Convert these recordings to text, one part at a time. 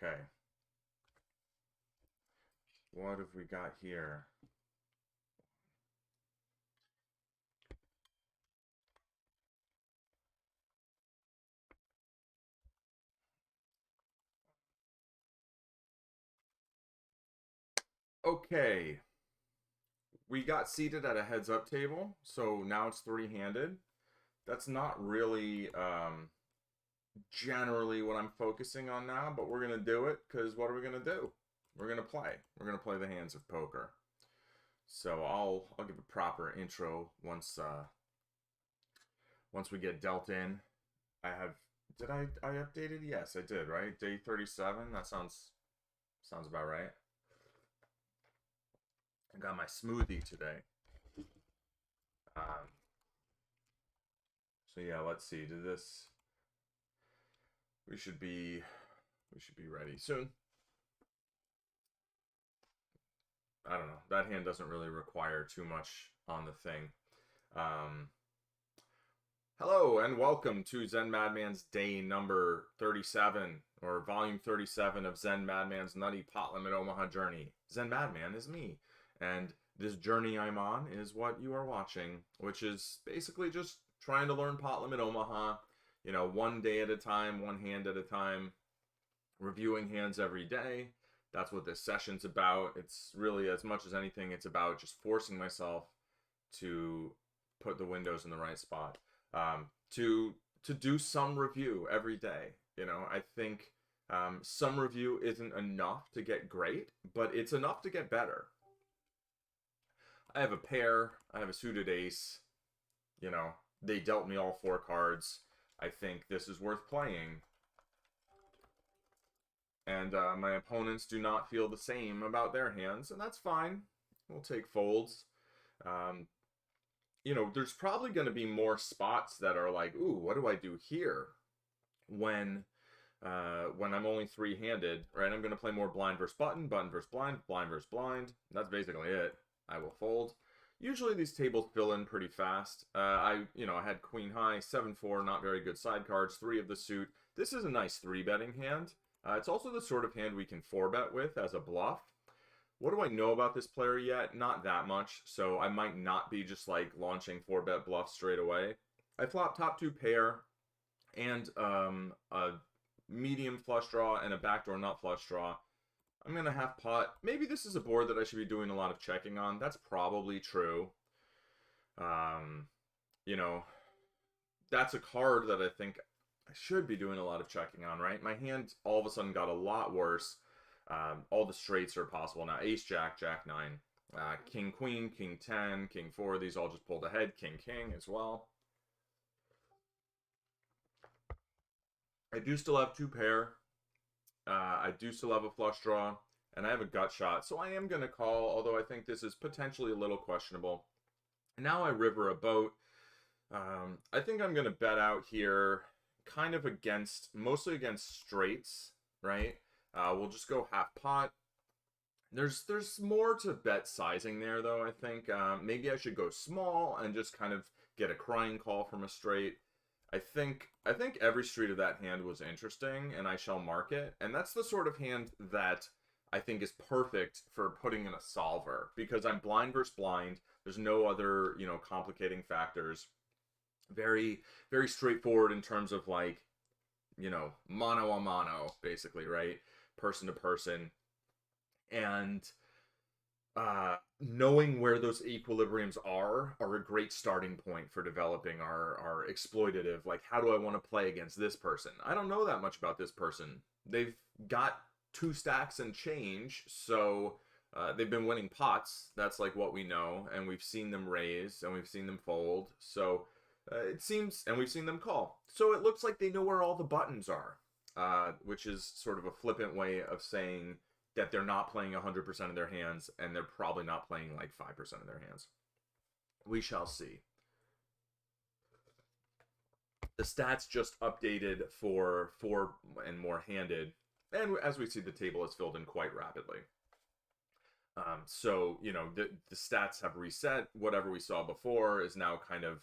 Okay. What have we got here? Okay. We got seated at a heads up table, so now it's three-handed. That's not really generally what I'm focusing on now, but we're going to do it because what are we going to do? We're going to play. We're going to play the hands of poker. So I'll give a proper intro once we get dealt in. I have did I updated? Yes, I did, right? Day 37. That sounds about right. I got my smoothie today. Um, so yeah, let's see. Did this we should be ready soon. I don't know. That hand doesn't really require too much on the thing. Um, Hello and welcome to ZenMadman's day number 37, or volume 37 of ZenMadman's nutty Pot Limit Omaha journey. ZenMadman is me, and this journey I'm on is what you are watching, which is basically just trying to learn Pot Limit Omaha, one day at a time, one hand at a time, reviewing hands every day. That's what this session's about. It's really, as much as anything, it's about just forcing myself to put the windows in the right spot. To do some review every day. I think some review isn't enough to get great, but it's enough to get better. I have a pair. I have a suited ace. They dealt me all four cards. I think this is worth playing. And my opponents do not feel the same about their hands, and that's fine. We'll take folds. There's probably going to be more spots that are like, ooh, what do I do here? When I'm only three-handed, right? I'm going to play more blind versus button, button versus blind, blind versus blind. That's basically it. I will fold. Usually these tables fill in pretty fast. I had queen high, 7-4, not very good side cards, 3 of the suit. This is a nice 3-betting hand. It's also the sort of hand we can 4-bet with as a bluff. What do I know about this player yet? Not that much, so I might not be just like launching 4-bet bluffs straight away. I flop top 2 pair and a medium flush draw and a backdoor nut flush draw. I'm going to half pot. Maybe this is a board that I should be doing a lot of checking on. That's probably true. That's a card that I think I should be doing a lot of checking on, right? My hand all of a sudden got a lot worse. All the straights are possible now. Ace, Jack, Jack 9, King, Queen, King 10, King 4. These all just pulled ahead. King, King as well. I do still have 2 pair. I do still have a flush draw, and I have a gut shot, so I am going to call, although I think this is potentially a little questionable. Now I river a boat. I think I'm going to bet out here, kind of mostly against straights, right? We'll just go half pot. There's more to bet sizing there, though, I think. Maybe I should go small and just kind of get a crying call from a straight. I think every street of that hand was interesting, and I shall mark it. And that's the sort of hand that I think is perfect for putting in a solver, because I'm blind versus blind. There's no other, complicating factors. Very, very straightforward in terms of like, mano a mano, basically, right? Person to person. And knowing where those equilibriums are a great starting point for developing our exploitative, like, how do I want to play against this person? I don't know that much about this person. They've got 2 stacks and change, so they've been winning pots. That's like what we know, and we've seen them raise, and we've seen them fold, so it seems, and we've seen them call. So it looks like they know where all the buttons are, which is sort of a flippant way of saying that they're not playing 100% of their hands, and they're probably not playing like 5% of their hands. We shall see. The stats just updated for 4 and more handed, and as we see, the table is filled in quite rapidly. So, the stats have reset. Whatever we saw before is now kind of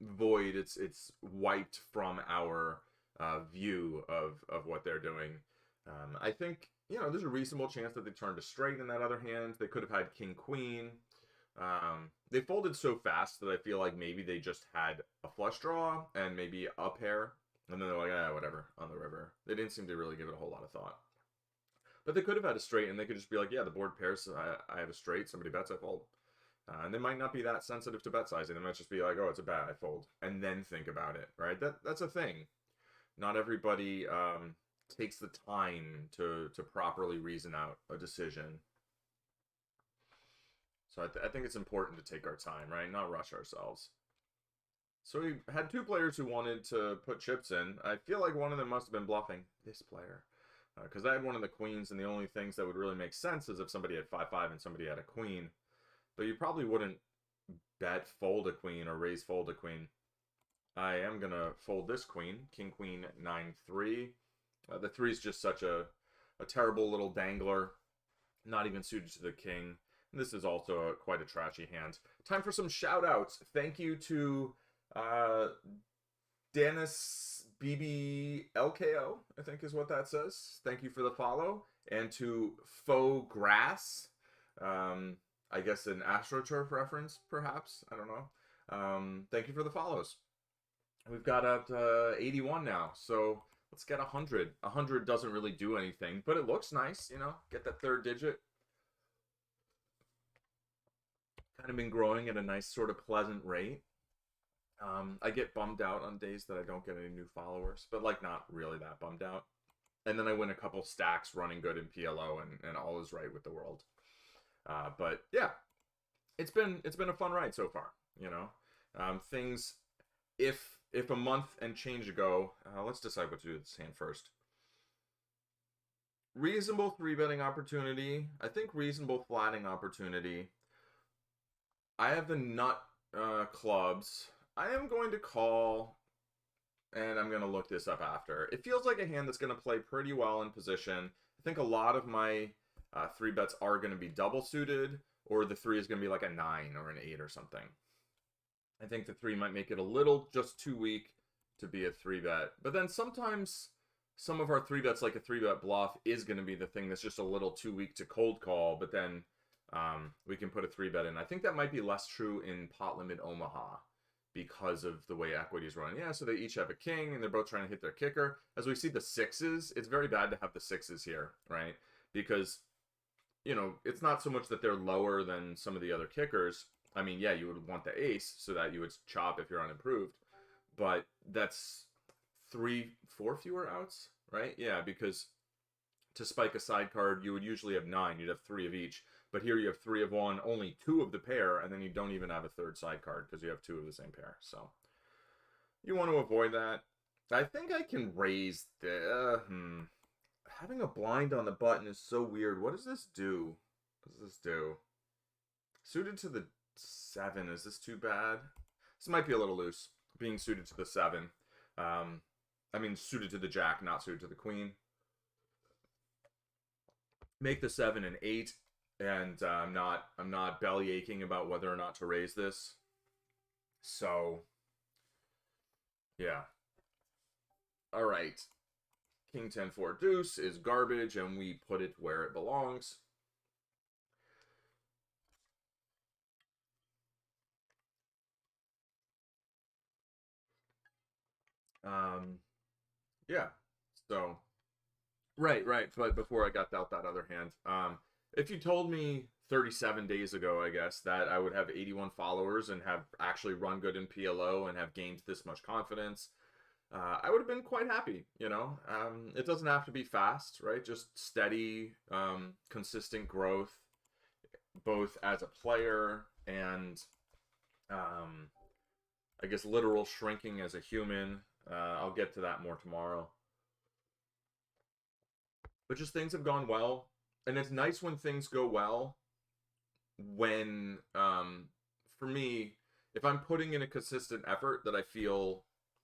void. It's wiped from our view of what they're doing. I think, there's a reasonable chance that they turned a straight in that other hand. They could have had king queen. They folded so fast that I feel like maybe they just had a flush draw and maybe a pair, and then they're like, whatever, on the river. They didn't seem to really give it a whole lot of thought. But they could have had a straight, and they could just be like, yeah, the board pairs, I have a straight, somebody bets, I fold. And they might not be that sensitive to bet sizing. They might just be like, oh, it's a bet, I fold. And then think about it, right? That's a thing. Not everybody takes the time to properly reason out a decision. So I think it's important to take our time, right? Not rush ourselves. So we had two players who wanted to put chips in. I feel like one of them must have been bluffing this player. Because I had one of the queens, and the only things that would really make sense is if somebody had 5-5 and somebody had a queen. But you probably wouldn't bet fold a queen or raise fold a queen. I am going to fold this queen, king queen 9-3. The 3 is just such a terrible little dangler, not even suited to the king. And this is also quite a trashy hand. Time for some shout outs. Thank you to Dennis BBLKO, I think is what that says. Thank you for the follow. And to Faux Grass, I guess an AstroTurf reference, perhaps. I don't know. Thank you for the follows. We've got up 81 now, so let's get 100. 100 doesn't really do anything, but it looks nice, get that third digit. Kind of been growing at a nice sort of pleasant rate. I get bummed out on days that I don't get any new followers, but like not really that bummed out. And then I win a couple stacks running good in PLO, and all is right with the world. But yeah, it's been a fun ride so far. Things. If a month and change ago, let's decide what to do with this hand first. Reasonable 3-betting opportunity. I think reasonable flatting opportunity. I have the nut clubs. I am going to call, and I'm going to look this up after. It feels like a hand that's going to play pretty well in position. I think a lot of my 3 bets are going to be double suited, or the 3 is going to be like a 9 or an 8 or something. I think the 3 might make it a little just too weak to be a 3-bet. But then sometimes some of our 3-bets, like a 3-bet bluff, is going to be the thing that's just a little too weak to cold call, but then we can put a 3-bet in. I think that might be less true in Pot Limit Omaha because of the way equity is running. Yeah, so they each have a king, and they're both trying to hit their kicker. As we see the 6s, it's very bad to have the 6s here, right? Because, it's not so much that they're lower than some of the other kickers. I mean, yeah, you would want the ace so that you would chop if you're unimproved. But that's 3-4 fewer outs, right? Yeah, because to spike a side card, you would usually have 9. You'd have 3 of each. But here you have 3 of one, only 2 of the pair, and then you don't even have a third side card because you have 2 of the same pair. So you want to avoid that. I think I can raise the... Having a blind on the button is so weird. What does this do? What does this do? Suited to the 7. Is this too bad? This might be a little loose. Being suited to the 7. I mean, suited to the jack, not suited to the queen. Make the 7 an 8. And I'm not belly aching about whether or not to raise this. So, yeah. All right. King 10-4 deuce is garbage, and we put it where it belongs. Yeah. So, right. But before I got out that other hand, if you told me 37 days ago, I guess, that I would have 81 followers and have actually run good in PLO and have gained this much confidence, I would have been quite happy, It doesn't have to be fast, right? Just steady, consistent growth, both as a player and, I guess, literal shrinking as a human. I'll get to that more tomorrow. But just things have gone well. And it's nice when things go well when, for me, if I'm putting in a consistent effort that I feel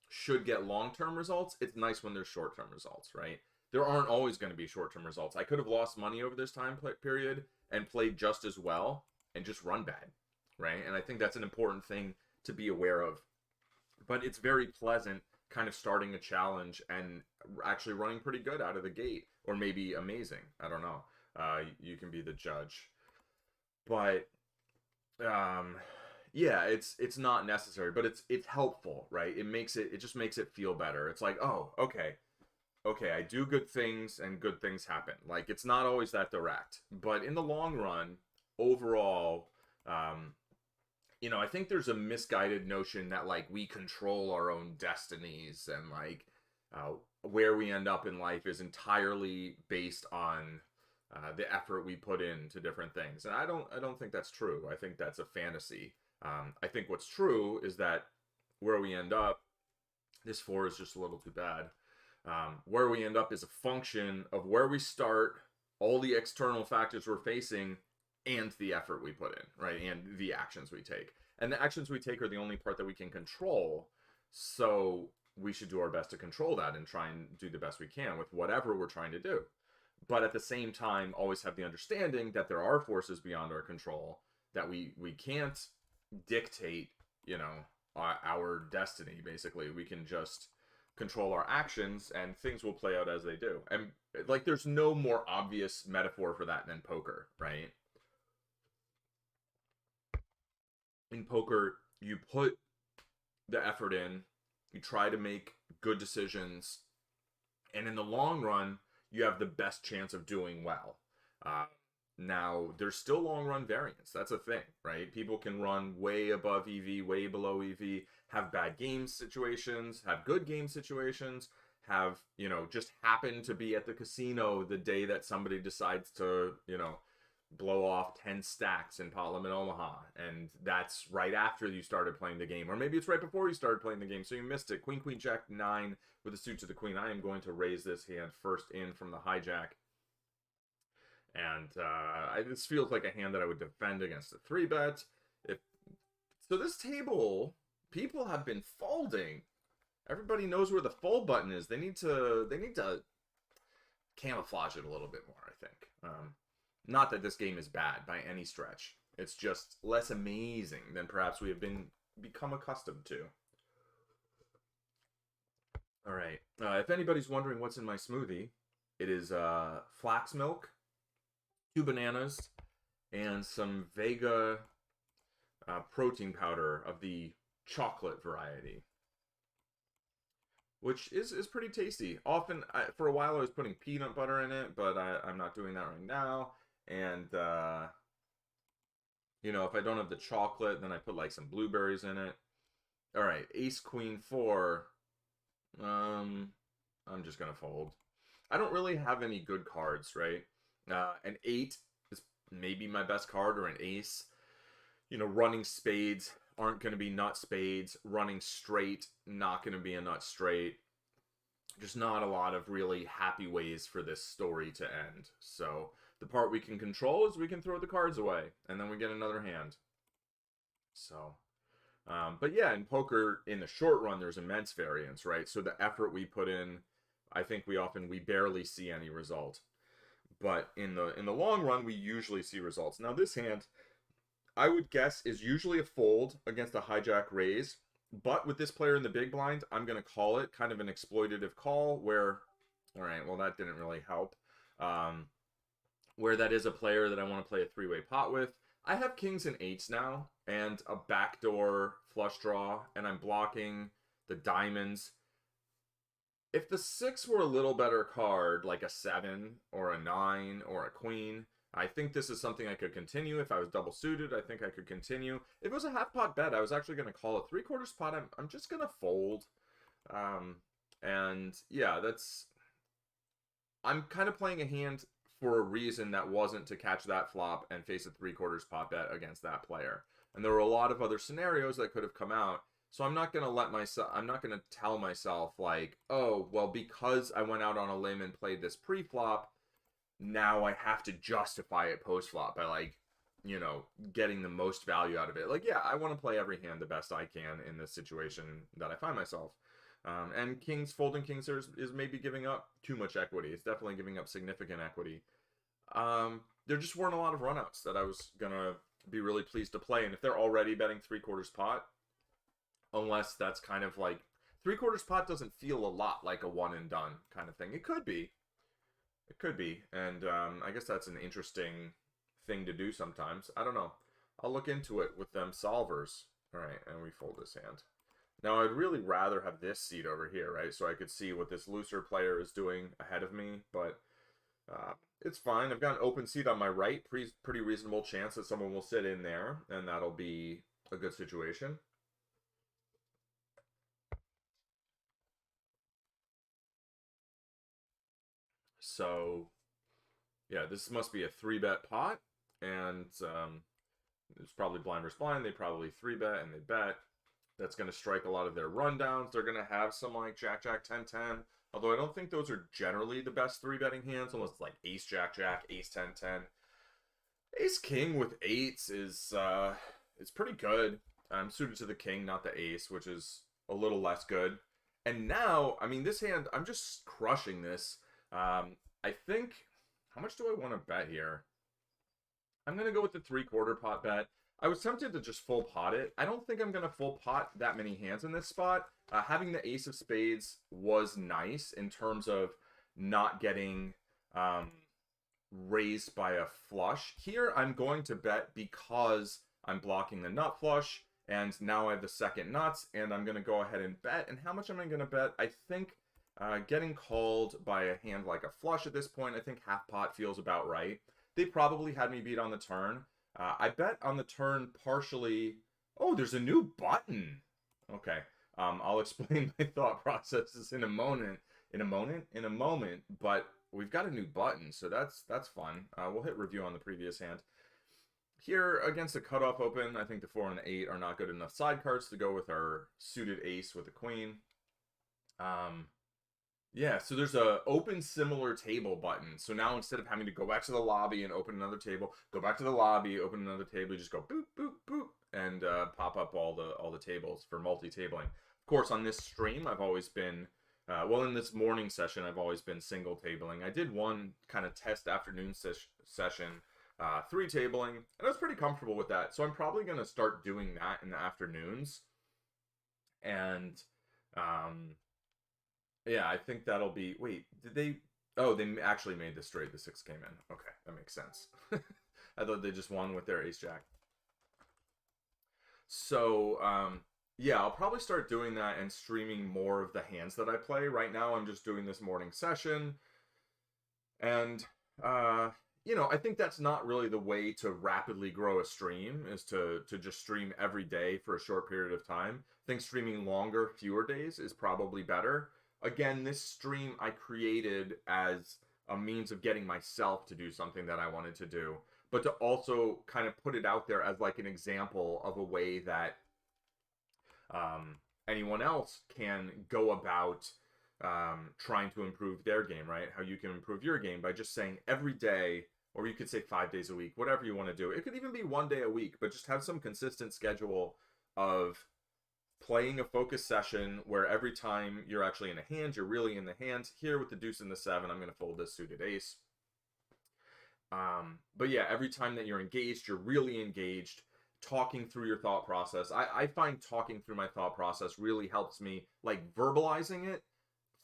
should get long-term results, it's nice when there's short-term results, right? There aren't always going to be short-term results. I could have lost money over this time period and played just as well and just run bad, right? And I think that's an important thing to be aware of. But it's very pleasant kind of starting a challenge and actually running pretty good out of the gate, or maybe amazing. I don't know. You can be the judge. But yeah, it's not necessary, but it's helpful, right? It just makes it feel better. It's like, oh, okay, I do good things and good things happen. Like, it's not always that direct, but in the long run, overall, I think there's a misguided notion that like we control our own destinies, and like where we end up in life is entirely based on the effort we put into different things. And I don't think that's true. I think that's a fantasy. I think what's true is that where we end up, this 4 is just a little too bad. Where we end up is a function of where we start, all the external factors we're facing, and the effort we put in, right? And the actions we take. And the actions we take are the only part that we can control. So we should do our best to control that and try and do the best we can with whatever we're trying to do. But at the same time, always have the understanding that there are forces beyond our control, that we can't dictate, our destiny, basically. We can just control our actions, and things will play out as they do. And like, there's no more obvious metaphor for that than poker, right? In poker, you put the effort in, you try to make good decisions, and in the long run, you have the best chance of doing well. Uh, Now, there's still long run variance. That's a thing, right? People can run way above EV, way below EV, have bad game situations, have good game situations, have, just happen to be at the casino the day that somebody decides to, blow off 10 stacks in Pot Limit Omaha. And that's right after you started playing the game. Or maybe it's right before you started playing the game, so you missed it. Queen, queen, jack, 9 with the suit to the queen. I am going to raise this hand first in from the hijack. And this feels like a hand that I would defend against a 3-bet. So this table, people have been folding. Everybody knows where the fold button is. They need to camouflage it a little bit more, I think. Not that this game is bad by any stretch. It's just less amazing than perhaps we have become accustomed to. All right. If anybody's wondering what's in my smoothie, it is flax milk, 2 bananas, and some Vega protein powder of the chocolate variety, which is pretty tasty. Often, for a while, I was putting peanut butter in it, but I'm not doing that right now. And, if I don't have the chocolate, then I put like some blueberries in it. All right, ace, queen, 4. I'm just going to fold. I don't really have any good cards, right? An 8 is maybe my best card, or an ace. Running spades aren't going to be nut spades. Running straight, not going to be a nut straight. Just not a lot of really happy ways for this story to end. So the part we can control is we can throw the cards away, and then we get another hand. So, but yeah, in poker, in the short run, there's immense variance, right? So the effort we put in, I think we barely see any result. But in the long run, we usually see results. Now, this hand, I would guess, is usually a fold against a hijack raise. But with this player in the big blind, I'm going to call it kind of an exploitative call where, all right, well, that didn't really help. Where that is a player that I want to play a 3-way pot with. I have kings and 8s now, and a backdoor flush draw, and I'm blocking the diamonds. If the 6 were a little better card, like a 7 or a 9 or a queen, I think this is something I could continue. If I was double suited, I think I could continue. If it was a half pot bet, I was actually going to call it 3/4 pot. I'm just going to fold. And yeah, I'm kind of playing a hand for a reason that wasn't to catch that flop and face a 3/4 pot bet against that player. And there were a lot of other scenarios that could have come out. So I'm not going to tell myself like, oh, well, because I went out on a limb and played this pre-flop, now I have to justify it post-flop by like, getting the most value out of it. Like, yeah, I want to play every hand the best I can in this situation that I find myself. And folding kings is maybe giving up too much equity. It's definitely giving up significant equity. There just weren't a lot of runouts that I was going to be really pleased to play. And if they're already betting 3/4 pot, unless that's kind of like 3/4 pot doesn't feel a lot like a one and done kind of thing. It could be, It could be, and I guess that's an interesting thing to do sometimes. I don't know. I'll look into it with them solvers. All right, and we fold this hand. Now, I'd really rather have this seat over here, right? So I could see what this looser player is doing ahead of me, but it's fine. I've got an open seat on my right. Pretty reasonable chance that someone will sit in there, and that'll be a good situation. So, yeah, this must be a 3-bet pot, and it's probably blind versus blind. They probably 3-bet, and they bet. That's going to strike a lot of their rundowns. They're going to have some like Jack, Jack, 10, 10. Although I don't think those are generally the best 3-betting hands, unless it's like Ace, Jack, Jack, Ace, 10, 10. Ace, King with 8s is it's pretty good. I'm suited to the King, not the Ace, which is a little less good. And now, I mean, this hand, I'm just crushing this. I think, how much do I want to bet here? I'm going to go with the 3/4 pot bet. I was tempted to just full pot it. I don't think I'm going to full pot that many hands in this spot. Having the Ace of Spades was nice in terms of not getting raised by a flush. Here, I'm going to bet because I'm blocking the nut flush, and now I have the second nuts, and I'm going to go ahead and bet. And how much am I going to bet? I think getting called by a hand like a flush at this point, I think half pot feels about right. They probably had me beat on the turn. I bet on the turn partially. Oh, there's a new button. Okay. I'll explain my thought processes in a moment. In a moment. But we've got a new button, so that's fun. We'll hit review on the previous hand. Here against a cutoff open, I think the 4 and the 8 are not good enough side cards to go with our suited ace with the queen. Yeah, so there's a open similar table button. So now instead of having to go back to the lobby and open another table, go back to the lobby, open another table, you just go boop, boop, boop, and pop up all the tables for multi-tabling. Of course, on this stream, I've always been, well, in this morning session, I've always been single tabling. I did one kind of test afternoon session, 3 tabling, and I was pretty comfortable with that. So I'm probably going to start doing that in the afternoons. And, yeah, I think that'll be. Wait, did they? Oh, they actually made the straight. The 6 came in. Okay, that makes sense. I thought they just won with their ace jack. So, yeah, I'll probably start doing that and streaming more of the hands that I play. Right now, I'm just doing this morning session, and you know, I think that's not really the way to rapidly grow a stream. Is to just stream every day for a short period of time. I think streaming longer, fewer days is probably better. Again, this stream I created as a means of getting myself to do something that I wanted to do, but to also kind of put it out there as like an example of a way that anyone else can go about trying to improve their game, right? How you can improve your game by just saying every day, or you could say 5 days a week, whatever you want to do. It could even be 1 day a week, but just have some consistent schedule of playing a focus session where every time you're actually in a hand, you're really in the hand. Here with the deuce and the 7, I'm going to fold this suited ace. But yeah, every time that you're engaged, you're really engaged, talking through your thought process. I find talking through my thought process really helps me, like verbalizing it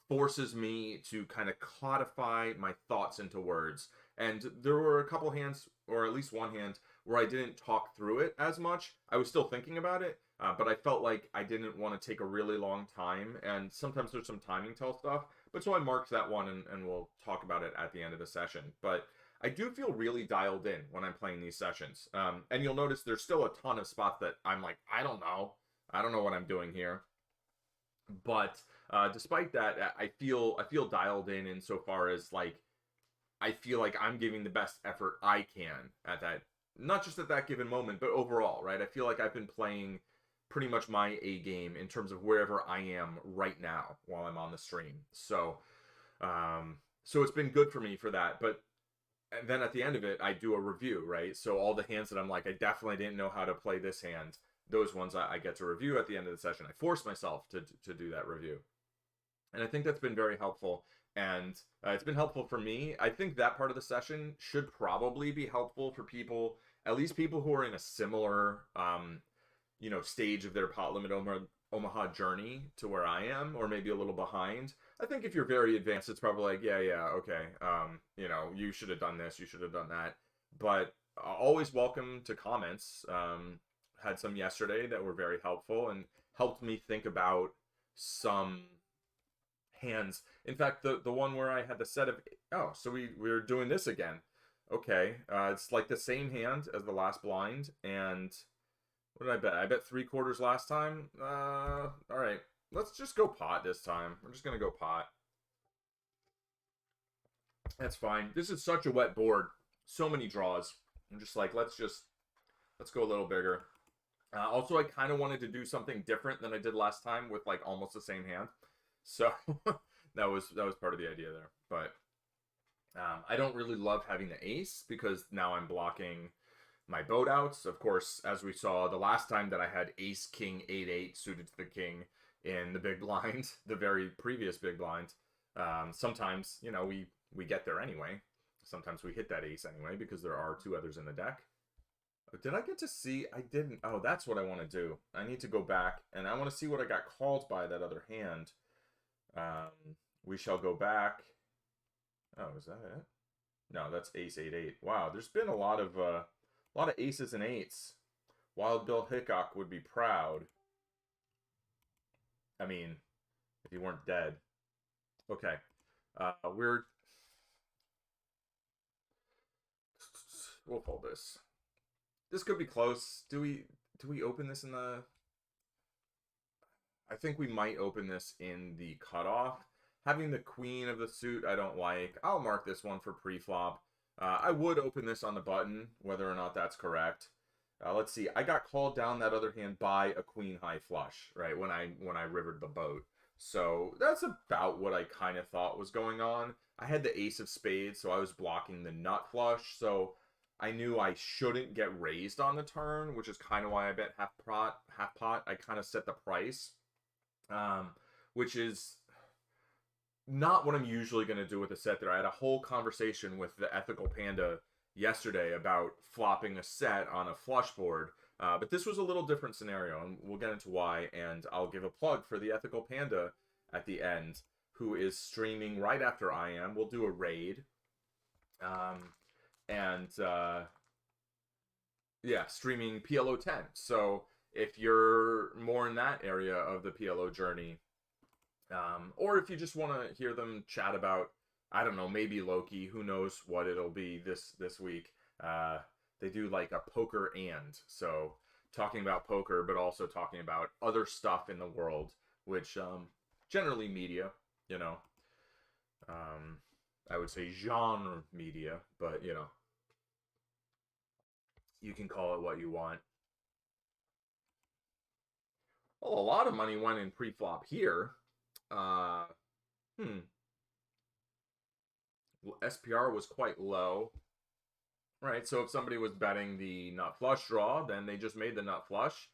forces me to kind of codify my thoughts into words. And there were a couple hands, or at least one hand, where I didn't talk through it as much. I was still thinking about it, but I felt like I didn't want to take a really long time. And sometimes there's some timing tell stuff. But so I marked that one, and we'll talk about it at the end of the session. But I do feel really dialed in when I'm playing these sessions. And you'll notice there's still a ton of spots that I'm like, I don't know what I'm doing here. But despite that, I feel dialed in insofar as like I feel like I'm giving the best effort I can at that, not just at that given moment, but overall, right? I feel like I've been playing pretty much my A game in terms of wherever I am right now while I'm on the stream. So, so it's been good for me for that. But then at the end of it, I do a review, right? So all the hands that I'm like, I definitely didn't know how to play this hand. Those ones I get to review at the end of the session. I force myself to do that review. And I think that's been very helpful. And it's been helpful for me. I think that part of the session should probably be helpful for people, at least people who are in a similar, you know, stage of their Pot Limit Omaha journey to where I am, or maybe a little behind. I think if you're very advanced, it's probably like, yeah, yeah, okay. You know, you should have done this, you should have done that. But always welcome to comments. Had some yesterday that were very helpful and helped me think about some hands. In fact, the one where I had the set of, oh, so we're doing this again. Okay, it's like the same hand as the last blind, and what did I bet? I bet 3/4 last time. All right, let's just go pot this time. We're just gonna go pot. That's fine. This is such a wet board. So many draws. I'm just like, let's go a little bigger. Also, I kind of wanted to do something different than I did last time with like almost the same hand. So that was part of the idea there. But I don't really love having the ace because now I'm blocking my boat outs. Of course, as we saw the last time that I had ace king 8/8 suited to the king in the big blind, the very previous big blind. Sometimes we get there anyway. Sometimes we hit that ace anyway because there are two others in the deck. Did I get to see? I didn't. Oh, that's what I want to do. I need to go back and I want to see what I got called by that other hand. We shall go back. Oh, is that it? No, that's ace 8/8. Wow, there's been a lot of aces and eights. Wild Bill Hickok would be proud. I mean, if he weren't dead. Okay, we'll fold this. This could be close. Do we open this in the? I think we might open this in the cutoff. Having the queen of the suit, I don't like. I'll mark this one for pre-flop. I would open this on the button, whether or not that's correct. Let's see. I got called down that other hand by a queen high flush, right, when I rivered the boat. So that's about what I kind of thought was going on. I had the ace of spades, so I was blocking the nut flush. So I knew I shouldn't get raised on the turn, which is kind of why I bet half pot. Half pot. I kind of set the price, which is not what I'm usually going to do with a set there. I had a whole conversation with the Ethical Panda yesterday about flopping a set on a flush board. But this was a little different scenario, and we'll get into why. And I'll give a plug for the Ethical Panda at the end, who is streaming right after I am. We'll do a raid. Yeah, streaming PLO10. So if you're more in that area of the PLO journey, or if you just want to hear them chat about, I don't know, maybe Loki, who knows what it'll be this week. They do like a poker so talking about poker, but also talking about other stuff in the world, which generally media, you know. I would say genre media, but you can call it what you want. Well, a lot of money went in pre-flop here. Uh, SPR was quite low. Right, so if somebody was betting the nut flush draw, then they just made the nut flush.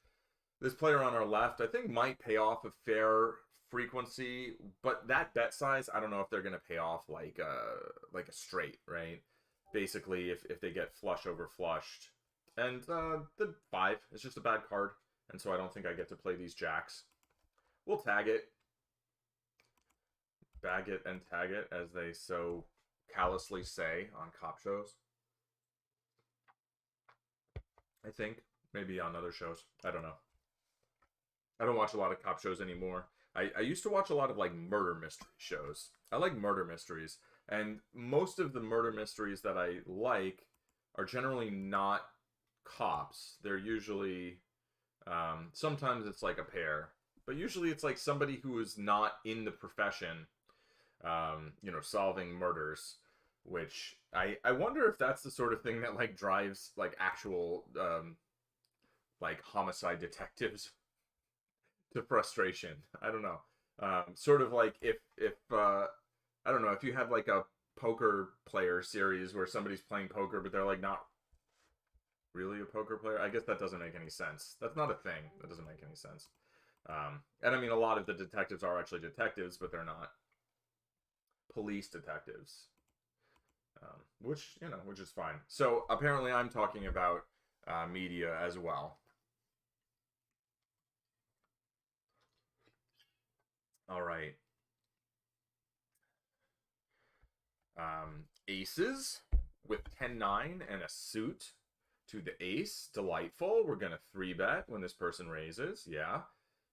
This player on our left, I think, might pay off a fair frequency, but that bet size, I don't know if they're going to pay off like a straight, right? Basically, if they get flush over flushed. And the 5 is just a bad card, and so I don't think I get to play these jacks. We'll tag it. Bag it and tag it, as they so callously say on cop shows. I think. Maybe on other shows. I don't know. I don't watch a lot of cop shows anymore. I used to watch a lot of like murder mystery shows. I like murder mysteries. And most of the murder mysteries that I like are generally not cops. They're usually, sometimes it's like a pair. But usually it's like somebody who is not in the profession, solving murders. Which I wonder if that's the sort of thing that like drives like actual like homicide detectives to frustration. I don't know. Sort of like if I don't know, if you have like a poker player series where somebody's playing poker but they're like not really a poker player. I guess that doesn't make any sense. That's not a thing. That doesn't make any sense. And I mean, a lot of the detectives are actually detectives, but they're not police detectives. Which is fine. So apparently I'm talking about media as well. All right. Aces with 10-9 and a suit to the ace. Delightful. We're going to 3-bet when this person raises. Yeah.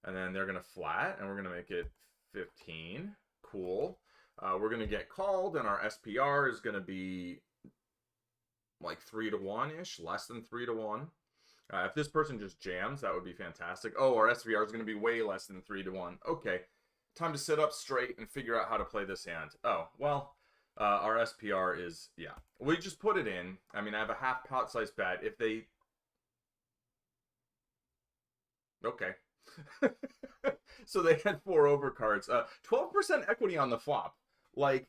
And then they're going to flat, and we're going to make it 15. Cool. We're going to get called, and our SPR is going to be like 3-1-ish, less than 3-1. If this person just jams, that would be fantastic. Oh, our SPR is going to be way less than 3-1. Okay. Time to sit up straight and figure out how to play this hand. Oh, well, our SPR is, yeah. We just put it in. I mean, I have a half pot size bet. If they... Okay. So they had 4 overcards. 12% equity on the flop. Like,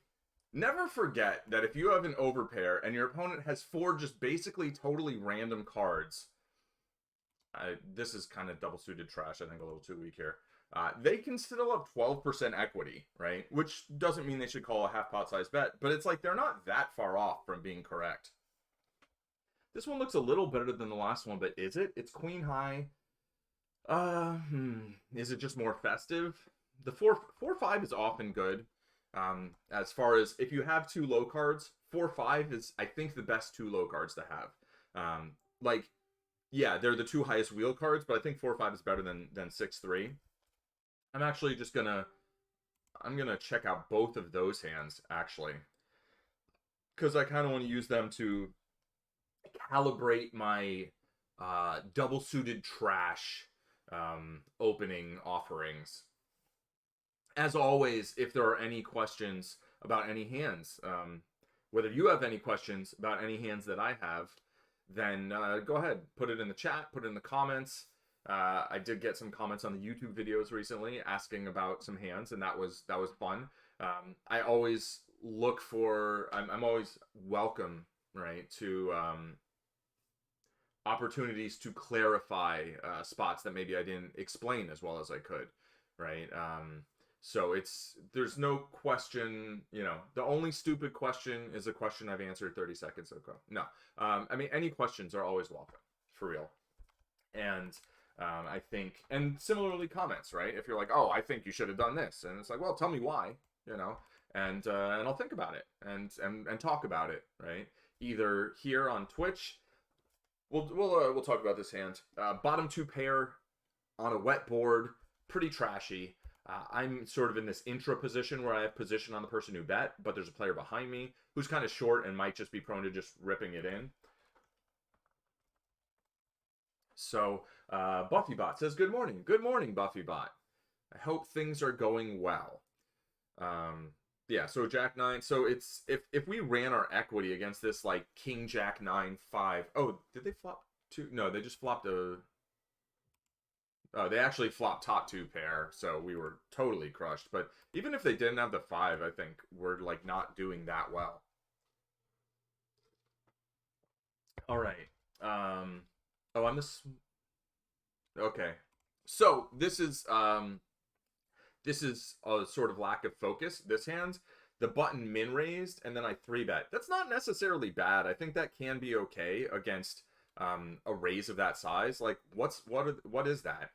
never forget that if you have an overpair and your opponent has 4 just basically totally random cards... this is kind of double-suited trash, I think, a little too weak here. They can still have 12% equity, right? Which doesn't mean they should call a half pot size bet, but it's like they're not that far off from being correct. This one looks a little better than the last one, but is it? It's queen high. Is it just more festive? The 4-5 is often good. As far as if you have 2 low cards, 4-5 is, I think, the best 2 low cards to have. Like, yeah, they're the 2 highest wheel cards, but I think 4-5 is better than 6-3. I'm actually just I'm gonna check out both of those hands, actually, because I kind of want to use them to calibrate my double-suited trash opening offerings. As always, if there are any questions about any hands, whether you have any questions about any hands that I have, then go ahead, put it in the chat, put it in the comments. I did get some comments on the YouTube videos recently asking about some hands, and that was fun. I always look for, I'm always welcome, right, to opportunities to clarify spots that maybe I didn't explain as well as I could, right? So there's no question, you know, the only stupid question is a question I've answered 30 seconds ago. No, I mean, any questions are always welcome, for real. And I think, and similarly comments, right? If you're like, oh, I think you should have done this, and it's like, well, tell me why, you know, and I'll think about it and talk about it, right? Either here on Twitch, we'll talk about this hand. Bottom 2 pair on a wet board, pretty trashy. I'm sort of in this intra position where I have position on the person who bet, but there's a player behind me who's kind of short and might just be prone to just ripping it in. So BuffyBot says, good morning. Good morning, BuffyBot. I hope things are going well. Yeah, so Jack 9. So it's if we ran our equity against this, like King Jack 9 5. Oh, did they flop 2? No, they just flopped a... Oh, they actually flopped top 2 pair, so we were totally crushed. But even if they didn't have the 5, I think we're like not doing that well. All right. Oh, I'm this. Okay. So this is a sort of lack of focus. This hand, the button min raised, and then I 3-bet. That's not necessarily bad. I think that can be okay against a raise of that size. Like, what is that?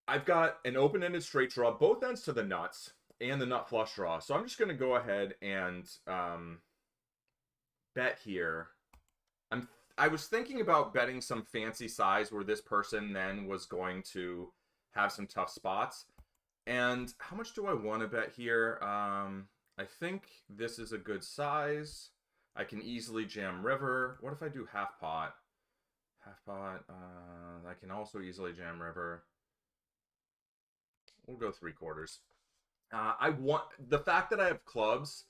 I've got an open-ended straight draw, both ends to the nuts, and the nut flush draw. So I'm just going to go ahead and bet here. I was thinking about betting some fancy size where this person then was going to have some tough spots. And how much do I want to bet here? I think this is a good size. I can easily jam river. What if I do half pot? Half pot. I can also easily jam river. We'll go 3/4. I want the fact that I have clubs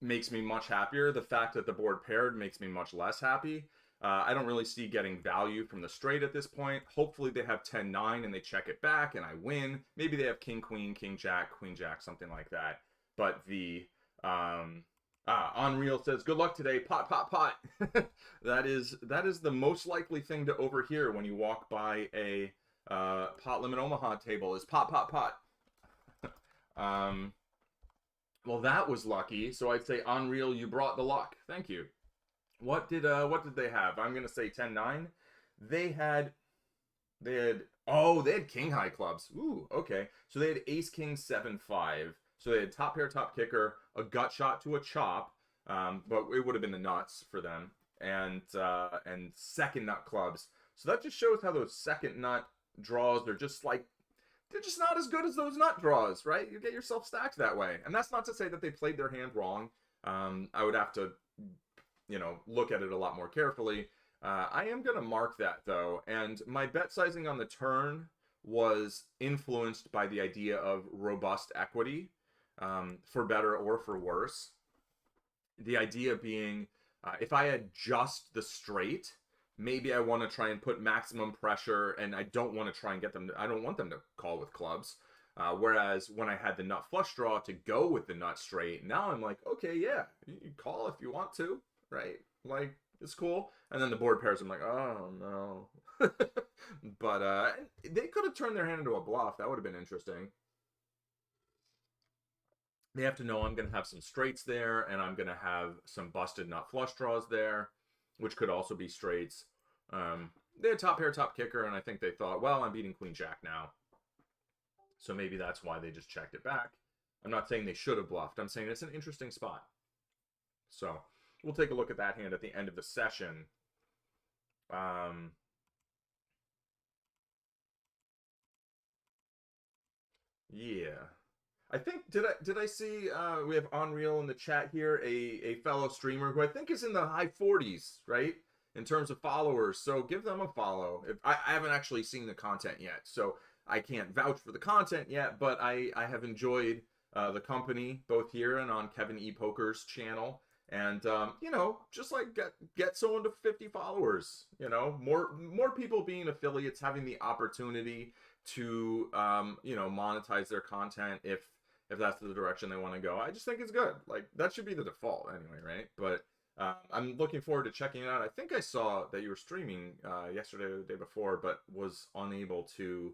makes me much happier. The fact that the board paired makes me much less happy. I don't really see getting value from the straight at this point. Hopefully they have 10-9 and they check it back and I win. Maybe they have king queen, king jack, queen jack, something like that. But the Unreal says, good luck today, pot, pot, pot. that is the most likely thing to overhear when you walk by a Pot Limit Omaha table is pot, pot, pot. Well, that was lucky. So I'd say, Unreal, you brought the luck. Thank you. What did they have? I'm gonna say 10-9. They had king high clubs. Ooh, okay. So they had ace king 7-5. So they had top pair, top kicker, a gut shot to a chop, but it would have been the nuts for them, and second nut clubs. So that just shows how those second nut draws are just like, they're just not as good as those nut draws, right? You get yourself stacked that way. And that's not to say that they played their hand wrong. I would have to, look at it a lot more carefully. I am going to mark that, though. And my bet sizing on the turn was influenced by the idea of robust equity, for better or for worse. The idea being, if I had just the straight, maybe I want to try and put maximum pressure, and I don't want to try and get them I don't want them to call with clubs. Whereas when I had the nut flush draw to go with the nut straight, now I'm like, okay, yeah, you call if you want to, right? Like, it's cool. And then the board pairs, I'm like, oh no. But they could have turned their hand into a bluff. That would have been interesting. They have to know I'm going to have some straights there, and I'm going to have some busted nut flush draws there, which could also be straights. They had top pair, top kicker, and I think they thought, well, I'm beating queen jack now. So maybe that's why they just checked it back. I'm not saying they should have bluffed. I'm saying it's an interesting spot. So we'll take a look at that hand at the end of the session. Yeah. I think, did I see, we have Unreal in the chat here, a fellow streamer who I think is in the high 40s, right? In terms of followers. So give them a follow. I haven't actually seen the content yet, so I can't vouch for the content yet, but I have enjoyed the company both here and on Kevin E. Poker's channel. And just like get someone to 50 followers. More people being affiliates, having the opportunity to monetize their content if that's the direction they want to go. I just think it's good. Like, that should be the default anyway, right? But I'm looking forward to checking it out. I think I saw that you were streaming yesterday or the day before, but was unable to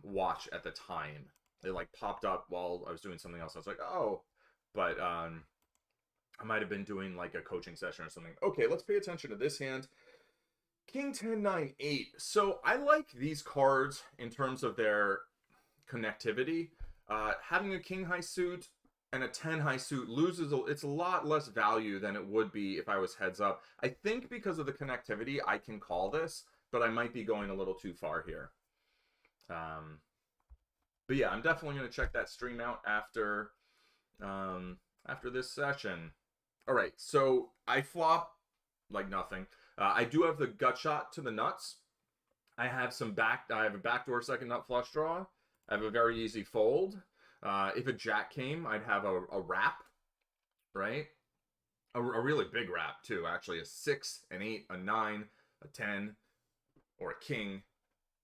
watch at the time. It like popped up while I was doing something else. I was like, oh, but I might have been doing like a coaching session or something. Okay, let's pay attention to this hand. King 10, 9, 8. So I like these cards in terms of their connectivity. Having a king high suit and a 10 high suit it's a lot less value than it would be if I was heads up. I think because of the connectivity, I can call this, but I might be going a little too far here. But yeah, I'm definitely going to check that stream out after this session. All right, so I flop like nothing. I do have the gut shot to the nuts. I have a backdoor second nut flush draw. I have a very easy fold. If a jack came, I'd have a wrap, right? A really big wrap too, actually. A 6, an 8, a 9, a 10, or a king,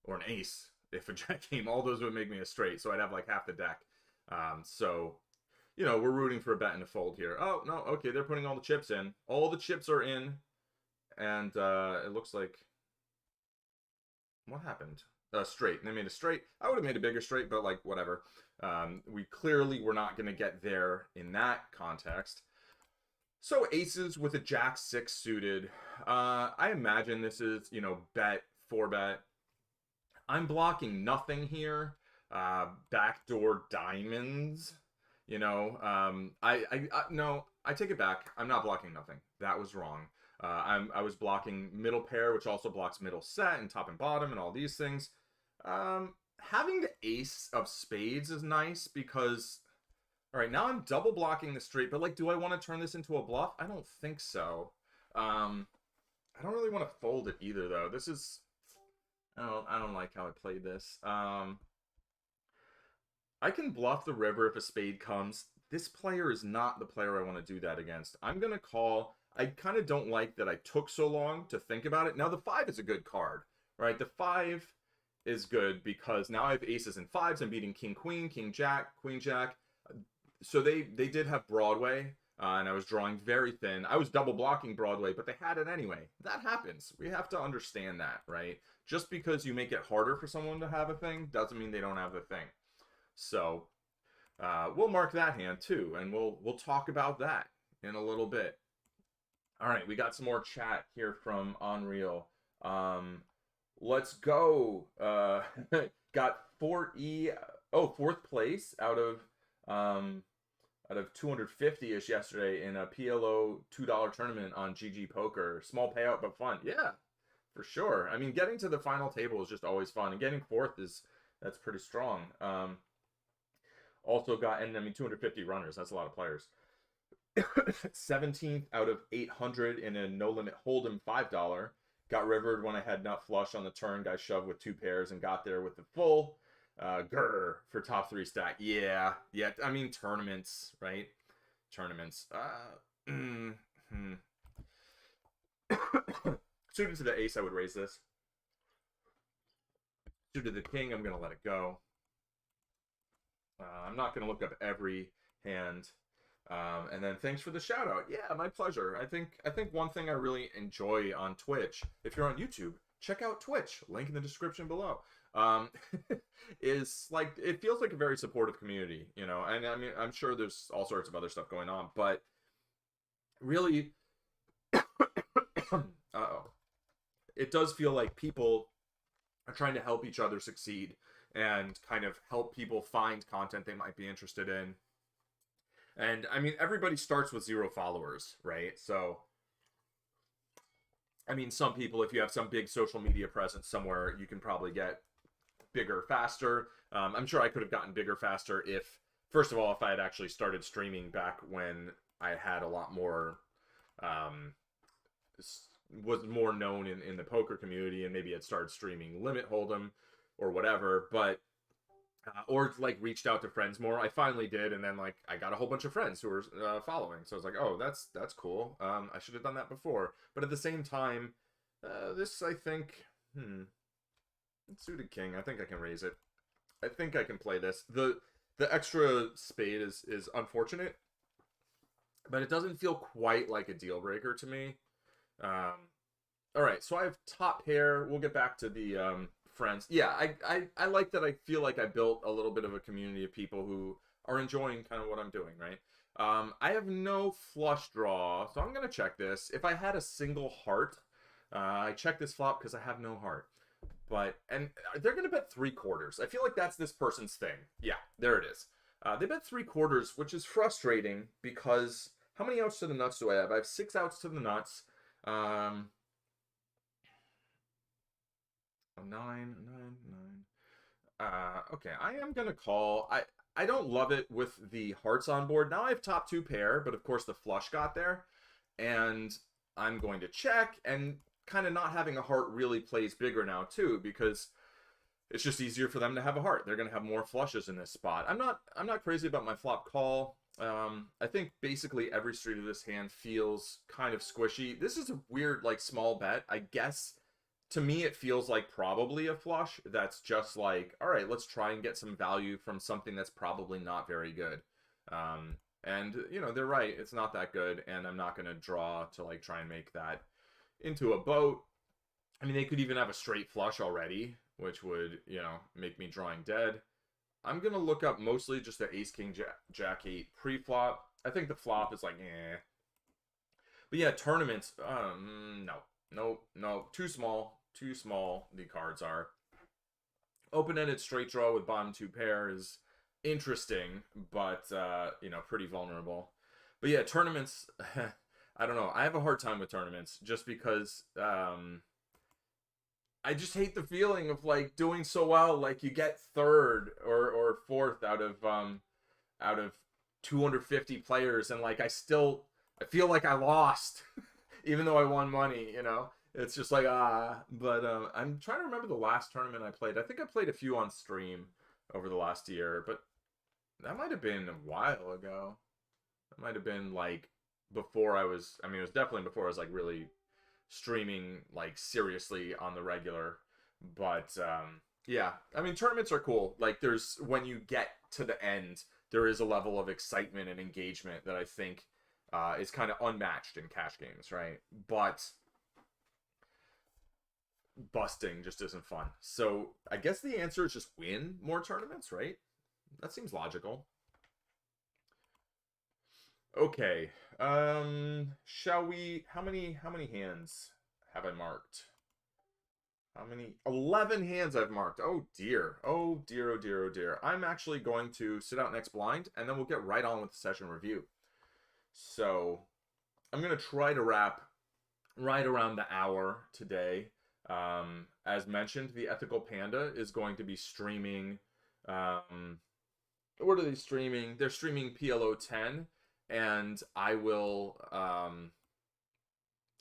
or an ace. If a jack came, all those would make me a straight, so I'd have like half the deck. So, we're rooting for a bet and a fold here. Oh, no, okay, they're putting all the chips in. All the chips are in, and it looks like... What happened? Straight. They made a straight. I would have made a bigger straight, but like, whatever. We clearly were not going to get there in that context. So aces with a jack 6 suited. I imagine this is, bet, 4-bet. I'm blocking nothing here. Backdoor diamonds. No, I take it back. I'm not blocking nothing. That was wrong. I was blocking middle pair, which also blocks middle set and top and bottom and all these things. Having the ace of spades is nice because, all right, now I'm double blocking the straight, but like, do I want to turn this into a bluff? I don't think so. I don't really want to fold it either, though. This is, I don't like how I played this. I can bluff the river if a spade comes. This player is not the player I want to do that against. I'm going to call. I kind of don't like that I took so long to think about it. Now, the 5 is a good card, right? The 5 is good because now I have aces and 5s. I'm beating king, queen jack, queen jack. So they did have Broadway, and I was drawing very thin. I was double blocking Broadway, but they had it anyway. That happens. We have to understand that, right? Just because you make it harder for someone to have a thing doesn't mean they don't have the thing. So we'll mark that hand too, and we'll talk about that in a little bit. All right, we got some more chat here from Unreal. Let's go. Got fourth place out of out of 250-ish yesterday in a PLO $2 tournament on GG Poker. Small payout, but fun. Yeah, for sure. I mean, getting to the final table is just always fun, and getting fourth that's pretty strong. Also got, and I mean, 250 runners. That's a lot of players. 17th out of 800 in a no limit hold'em $5. Got rivered when I had nut flush on the turn. Got shoved with 2 pairs and got there with the full. Grr for top 3 stack. Yeah. I mean, tournaments, right? Tournaments. Suited to the ace, I would raise this. Suited to the king, I'm gonna let it go. I'm not gonna look up every hand. And then thanks for the shout out. Yeah, my pleasure. I think one thing I really enjoy on Twitch, if you're on YouTube, check out Twitch. Link in the description below. Is like, it feels like a very supportive community, you know. And I mean, I'm sure there's all sorts of other stuff going on, but really, it does feel like people are trying to help each other succeed and kind of help people find content they might be interested in. And I mean, everybody starts with 0 followers, right? So, I mean, some people, if you have some big social media presence somewhere, you can probably get bigger faster. I'm sure I could have gotten bigger faster if, first of all, if I had actually started streaming back when I had a lot more, was more known in the poker community, and maybe had started streaming Limit Hold'em or whatever, but or like reached out to friends more. I finally did, and then like I got a whole bunch of friends who were following. So I was like, oh, that's cool. I should have done that before. But at the same time, this I think, suited king. I think I can raise it. I think I can play this. The extra spade is unfortunate, but it doesn't feel quite like a deal breaker to me. All right, so I have top pair. We'll get back to the friends. Yeah, I like that. I feel like I built a little bit of a community of people who are enjoying kind of what I'm doing, right? I have no flush draw, so I'm going to check this. If I had a single heart, I check this flop because I have no heart. But, and they're going to bet 3/4. I feel like that's this person's thing. Yeah, there it is. They bet 3/4, which is frustrating because how many outs to the nuts do I have? I have 6 outs to the nuts. 9. Okay, I am gonna call. I don't love it with the hearts on board. Now I have top 2 pair, but of course the flush got there, and I'm going to check. And kind of not having a heart really plays bigger now too, because it's just easier for them to have a heart. They're gonna have more flushes in this spot. I'm not crazy about my flop call. I think basically every street of this hand feels kind of squishy. This is a weird, like, small bet. I guess to me it feels like probably a flush that's just like, all right, let's try and get some value from something that's probably not very good. And you know, they're right, it's not that good, and I'm not gonna draw to like try and make that into a boat. I mean, they could even have a straight flush already, which would, you know, make me drawing dead. I'm gonna look up mostly just the ace king jack 8 pre-flop. I think the flop is like, eh. But yeah, tournaments, no, too small. Too small, the cards are. Open-ended straight draw with bottom 2 pair is interesting, but, you know, pretty vulnerable. But yeah, tournaments, I don't know. I have a hard time with tournaments just because, I just hate the feeling of, like, doing so well. Like, you get 3rd or 4th out of 250 players, and, like, I feel like I lost, even though I won money, you know? It's just like, but I'm trying to remember the last tournament I played. I think I played a few on stream over the last year, but that might have been a while ago. That might have been like before I was, I mean, it was definitely before I was like really streaming like seriously on the regular. But yeah, I mean, tournaments are cool. Like, there's, when you get to the end, there is a level of excitement and engagement that I think is kind of unmatched in cash games, right? But busting just isn't fun. So I guess the answer is just win more tournaments, right? That seems logical. Okay. Shall we, how many hands have I marked? How many? 11 hands I've marked. Oh dear. Oh dear, oh dear, oh dear. I'm actually going to sit out next blind, and then we'll get right on with the session review. So I'm going to try to wrap right around the hour today. As mentioned, the Ethical Panda is going to be streaming. What are they streaming? They're streaming PLO10, and I will.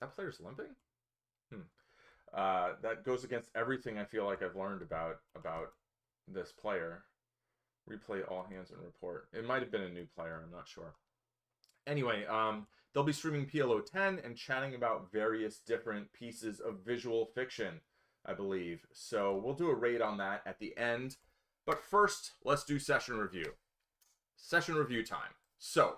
That player's limping. That goes against everything I feel like I've learned about this player. Replay all hands and report. It might have been a new player. I'm not sure. Anyway, they'll be streaming PLO10 and chatting about various different pieces of visual fiction, I believe. So we'll do a raid on that at the end. But first, let's do session review. Session review time. So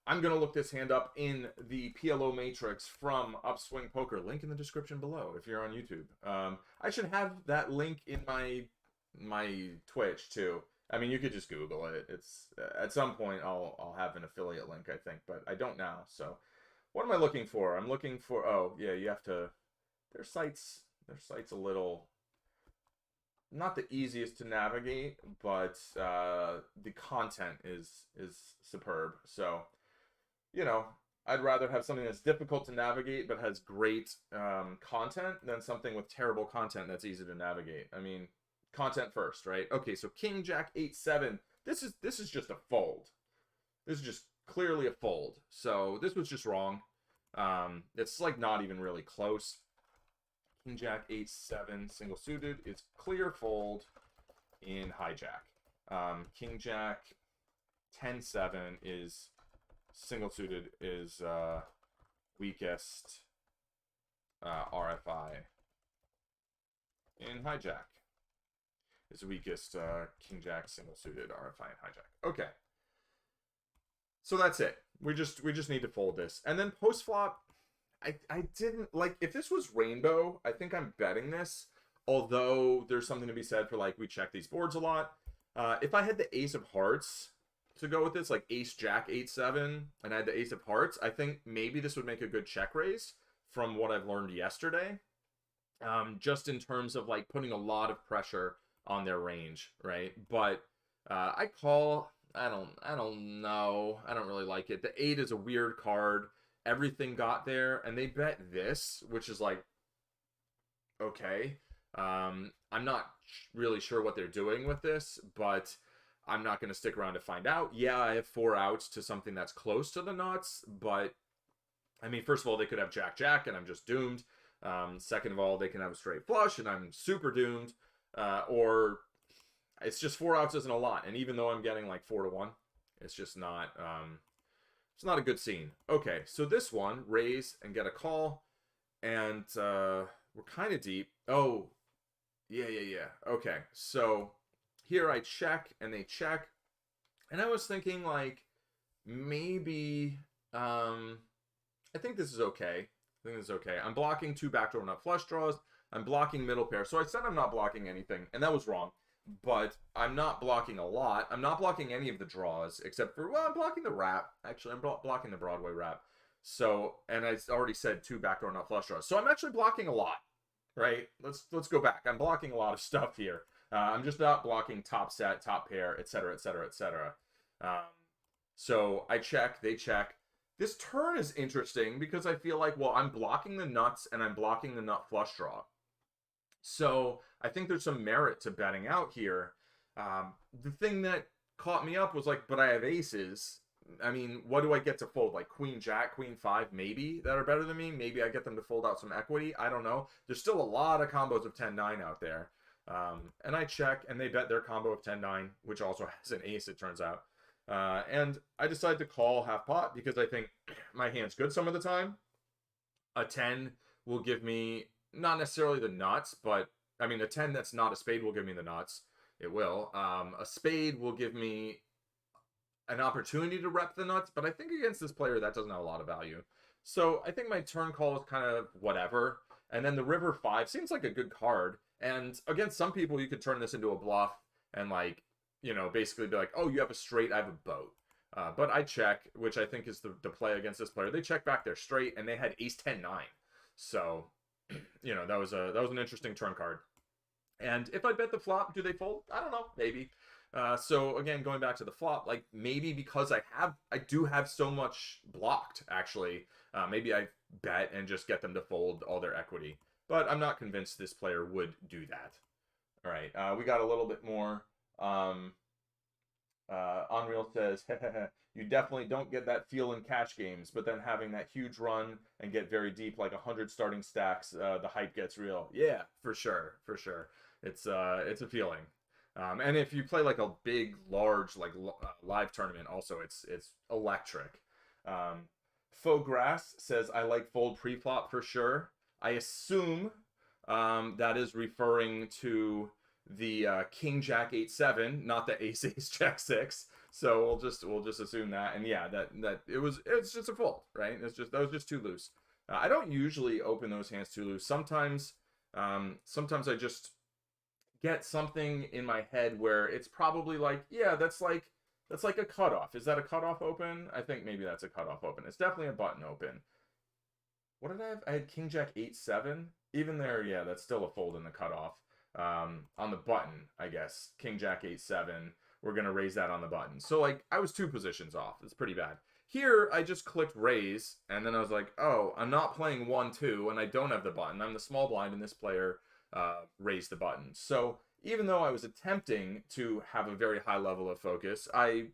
I'm going to look this hand up in the PLO matrix from Upswing Poker. Link in the description below if you're on YouTube. I should have that link in my Twitch too. I mean, you could just Google it. It's at some point I'll have an affiliate link, I think, but I don't now. So what am I looking for? I'm looking for, oh yeah, you have to, their site's a little, not the easiest to navigate, but the content is superb. So, you know, I'd rather have something that's difficult to navigate but has great content than something with terrible content that's easy to navigate. I mean, content first, right? Okay, so King Jack 8-7. This is just a fold. This is just clearly a fold. So this was just wrong. It's like not even really close. King Jack 8-7 single suited is clear fold in hijack. King Jack 10-7 is single suited is weakest RFI in hijack. Is the weakest King Jack single suited RFI and hijack. Okay. So that's it. We just need to fold this. And then post flop, I didn't like, if this was rainbow, I think I'm betting this. Although there's something to be said for like we check these boards a lot. If I had the ace of hearts to go with this, like ace jack 8-7, and I had the ace of hearts, I think maybe this would make a good check raise from what I've learned yesterday. Just in terms of like putting a lot of pressure on their range, right? But I call, I don't know. I don't really like it. The 8 is a weird card. Everything got there, and they bet this, which is like, okay. I'm not really sure what they're doing with this, but I'm not going to stick around to find out. Yeah, I have 4 outs to something that's close to the nuts, but I mean, first of all, they could have Jack-Jack, and I'm just doomed. Second of all, they can have a straight flush, and I'm super doomed. Or it's just 4 outs isn't a lot, and even though I'm getting like 4-1, it's just not it's not a good scene. Okay, so this one, raise and get a call, and we're kind of deep. Oh, yeah. Okay, so here I check and they check, and I was thinking like maybe I think this is okay. I'm blocking 2 backdoor nut flush draws. I'm blocking middle pair. So I said I'm not blocking anything, and that was wrong. But I'm not blocking a lot. I'm not blocking any of the draws, except for, well, I'm blocking the wrap. Actually, I'm blocking the Broadway wrap. So, and I already said 2 backdoor nut flush draws. So I'm actually blocking a lot, right? Let's go back. I'm blocking a lot of stuff here. I'm just not blocking top set, top pair, etc., etc., etc. So I check, they check. This turn is interesting because I feel like, well, I'm blocking the nuts and I'm blocking the nut flush draw. So I think there's some merit to betting out here. The thing that caught me up was like, but I have aces. I mean, what do I get to fold? Like queen jack, queen 5, maybe, that are better than me. Maybe I get them to fold out some equity. I don't know. There's still a lot of combos of 10-9 out there. And I check, and they bet their combo of 10-9, which also has an ace, it turns out. And I decided to call half pot because I think my hand's good some of the time. A 10 will give me not necessarily the nuts, but I mean, a 10 that's not a spade will give me the nuts. It will. A spade will give me an opportunity to rep the nuts, but I think against this player, that doesn't have a lot of value. So I think my turn call is kind of whatever. And then the river 5 seems like a good card. And against some people, you could turn this into a bluff and like, you know, basically be like, oh, you have a straight, I have a boat. But I check, which I think is the play against this player. They check back their straight, and they had ace 10-9. So you know, that was an interesting turn card. And if I bet the flop, do they fold? I don't know, maybe. So again, going back to the flop, like maybe because I do have so much blocked actually. Maybe I bet and just get them to fold all their equity. But I'm not convinced this player would do that. All right, we got a little bit more. Um, Unreal says, you definitely don't get that feel in cash games, but then having that huge run and get very deep, like 100 starting stacks, the hype gets real. Yeah, for sure, for sure. It's a feeling. And if you play like a big, large, like live tournament, also it's electric. Faux Grass says, I like fold pre-flop for sure. I assume that is referring to the King Jack 8-7, not the Ace Ace Jack 6. So we'll just assume that. And yeah, that it's just a fold, right? It's just that was just too loose. I don't usually open those hands too loose. Sometimes sometimes I just get something in my head where it's probably like, yeah, that's like a cutoff. Is that a cutoff open? I think maybe that's a cutoff open. It's definitely a button open. What did I have? I had King Jack 8-7. Even there, yeah, that's still a fold in the cutoff. On the button, I guess. King Jack 8-7. We're going to raise that on the button. So, like, I was 2 positions off. It's pretty bad. Here, I just clicked raise, and then I was like, oh, I'm not playing 1-2, and I don't have the button. I'm the small blind, and this player raised the button. So, even though I was attempting to have a very high level of focus, I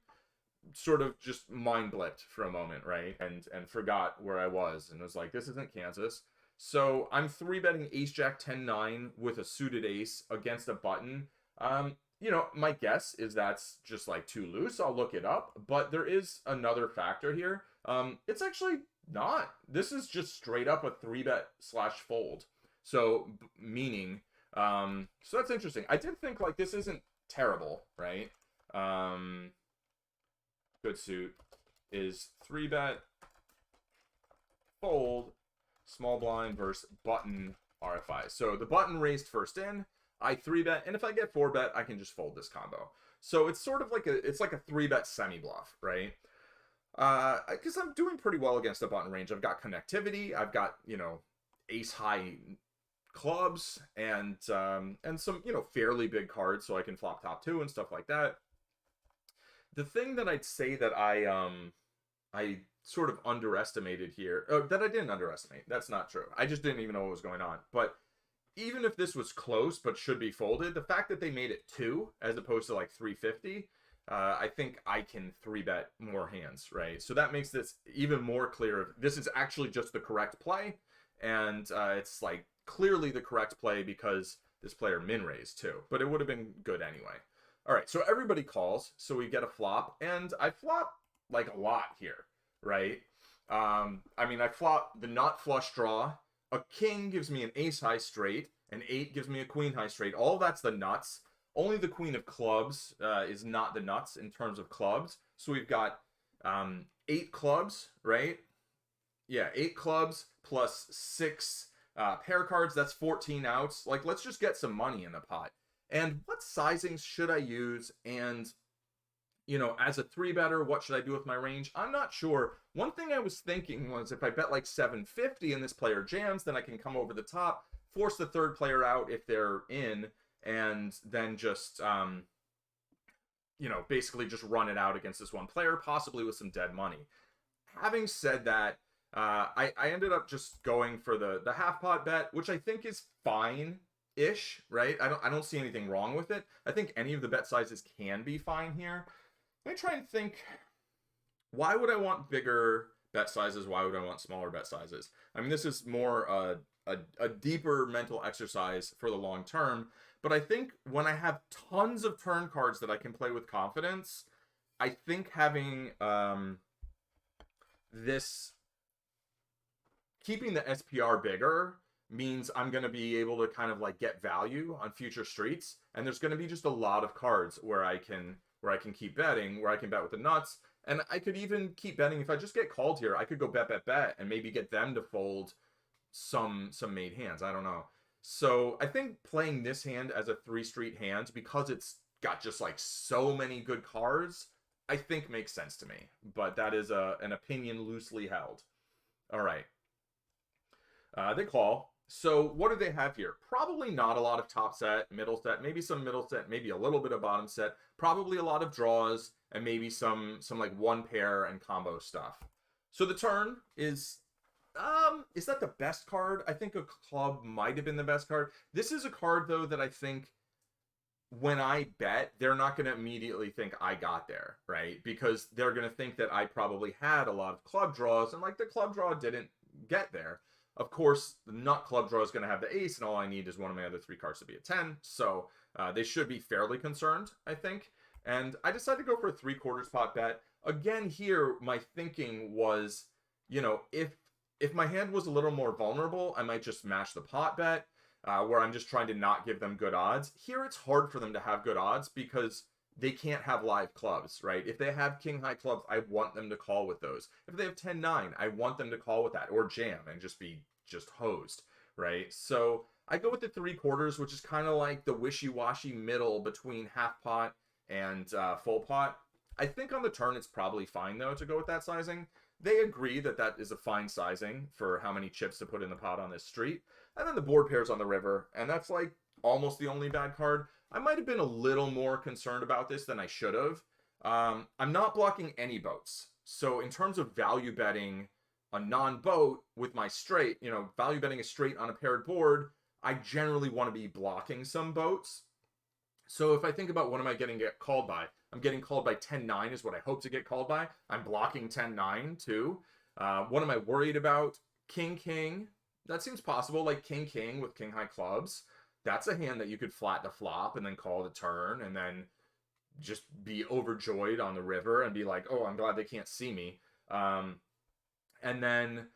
sort of just mind blipped for a moment, right? And forgot where I was, and was like, this isn't Kansas. So I'm 3-betting ace jack 10-9 with a suited ace against a button. You know, my guess is that's just like too loose. I'll look it up, but there is another factor here. It's actually not. This is just straight up a 3-bet / fold. So meaning, so that's interesting. I did think like this isn't terrible, right? Good suit is 3-bet fold small blind versus button RFI. So the button raised first in, I 3-bet, and if I get 4-bet, I can just fold this combo. So it's sort of like a 3-bet semi bluff, right? Because I'm doing pretty well against the button range. I've got connectivity. I've got, you know, ace high clubs and some, you know, fairly big cards, so I can flop top 2 and stuff like that. The thing that I'd say that I sort of underestimated here, that I didn't underestimate, that's not true. I just didn't even know what was going on. But even if this was close but should be folded, the fact that they made it 2 as opposed to like 350, I think I can 3-bet more hands, right? So that makes this even more clear. This is actually just the correct play, and it's like clearly the correct play because this player min raised too. But it would have been good anyway. All right, so everybody calls, so we get a flop, and I flop like a lot here, right? I mean, I flop the not flush draw. A king gives me an ace high straight. An 8 gives me a queen high straight. All that's the nuts. Only the queen of clubs is not the nuts in terms of clubs. So we've got 8 clubs, right? Yeah, 8 clubs plus 6 pair cards. That's 14 outs. Like, let's just get some money in the pot. And what sizings should I use? And, you know, as a 3-better, what should I do with my range? I'm not sure. One thing I was thinking was if I bet like 750 and this player jams, then I can come over the top, force the third player out if they're in, and then just, you know, basically just run it out against this one player, possibly with some dead money. Having said that, I ended up just going for the half pot bet, which I think is fine-ish, right? I don't see anything wrong with it. I think any of the bet sizes can be fine here. Let me try and think, why would I want bigger bet sizes? Why would I want smaller bet sizes? I mean, this is more a deeper mental exercise for the long term, but I think when I have tons of turn cards that I can play with confidence, I think having keeping the SPR bigger means I'm going to be able to kind of like get value on future streets, and there's going to be just a lot of cards where I can keep betting, where I can bet with the nuts, and I could even keep betting if I just get called here. I could go bet, and maybe get them to fold some made hands. I don't know. So I think playing this hand as a 3-street hand, because it's got just like so many good cards, I think makes sense to me. But that is an opinion loosely held. All right. They call. So what do they have here? Probably not a lot of top set, middle set, maybe some middle set, maybe a little bit of bottom set, probably a lot of draws, and maybe some like one pair and combo stuff. So the turn is that the best card? I think a club might have been the best card. This is a card though that I think when I bet, they're not going to immediately think I got there, right? Because they're going to think that I probably had a lot of club draws, and like the club draw didn't get there. Of course, the nut club draw is going to have the ace, and all I need is one of my other 3 cards to be a 10. So they should be fairly concerned, I think. And I decided to go for a 3/4 pot bet. Again, here, my thinking was, you know, if my hand was a little more vulnerable, I might just smash the pot bet. Where I'm just trying to not give them good odds. Here it's hard for them to have good odds because they can't have live clubs, right? If they have king high clubs, I want them to call with those. If they have 10-9, I want them to call with that or jam and just be hosed, right? So I go with the 3/4, which is kind of like the wishy-washy middle between half pot and full pot. I think on the turn it's probably fine though to go with that sizing. They agree that that is a fine sizing for how many chips to put in the pot on this street. And then the board pairs on the river, and that's like almost the only bad card. I might have been a little more concerned about this than I should have. I'm not blocking any boats. So in terms of value betting a non-boat with my straight, you know, value betting a straight on a paired board, I generally want to be blocking some boats. So if I think about what am I getting called by, I'm getting called by 10-9 is what I hope to get called by. I'm blocking 10-9 too. What am I worried about? King-king. That seems possible, like king-king with king-high clubs. That's a hand that you could flat the flop and then call the turn and then just be overjoyed on the river and be like, oh, I'm glad they can't see me. And then,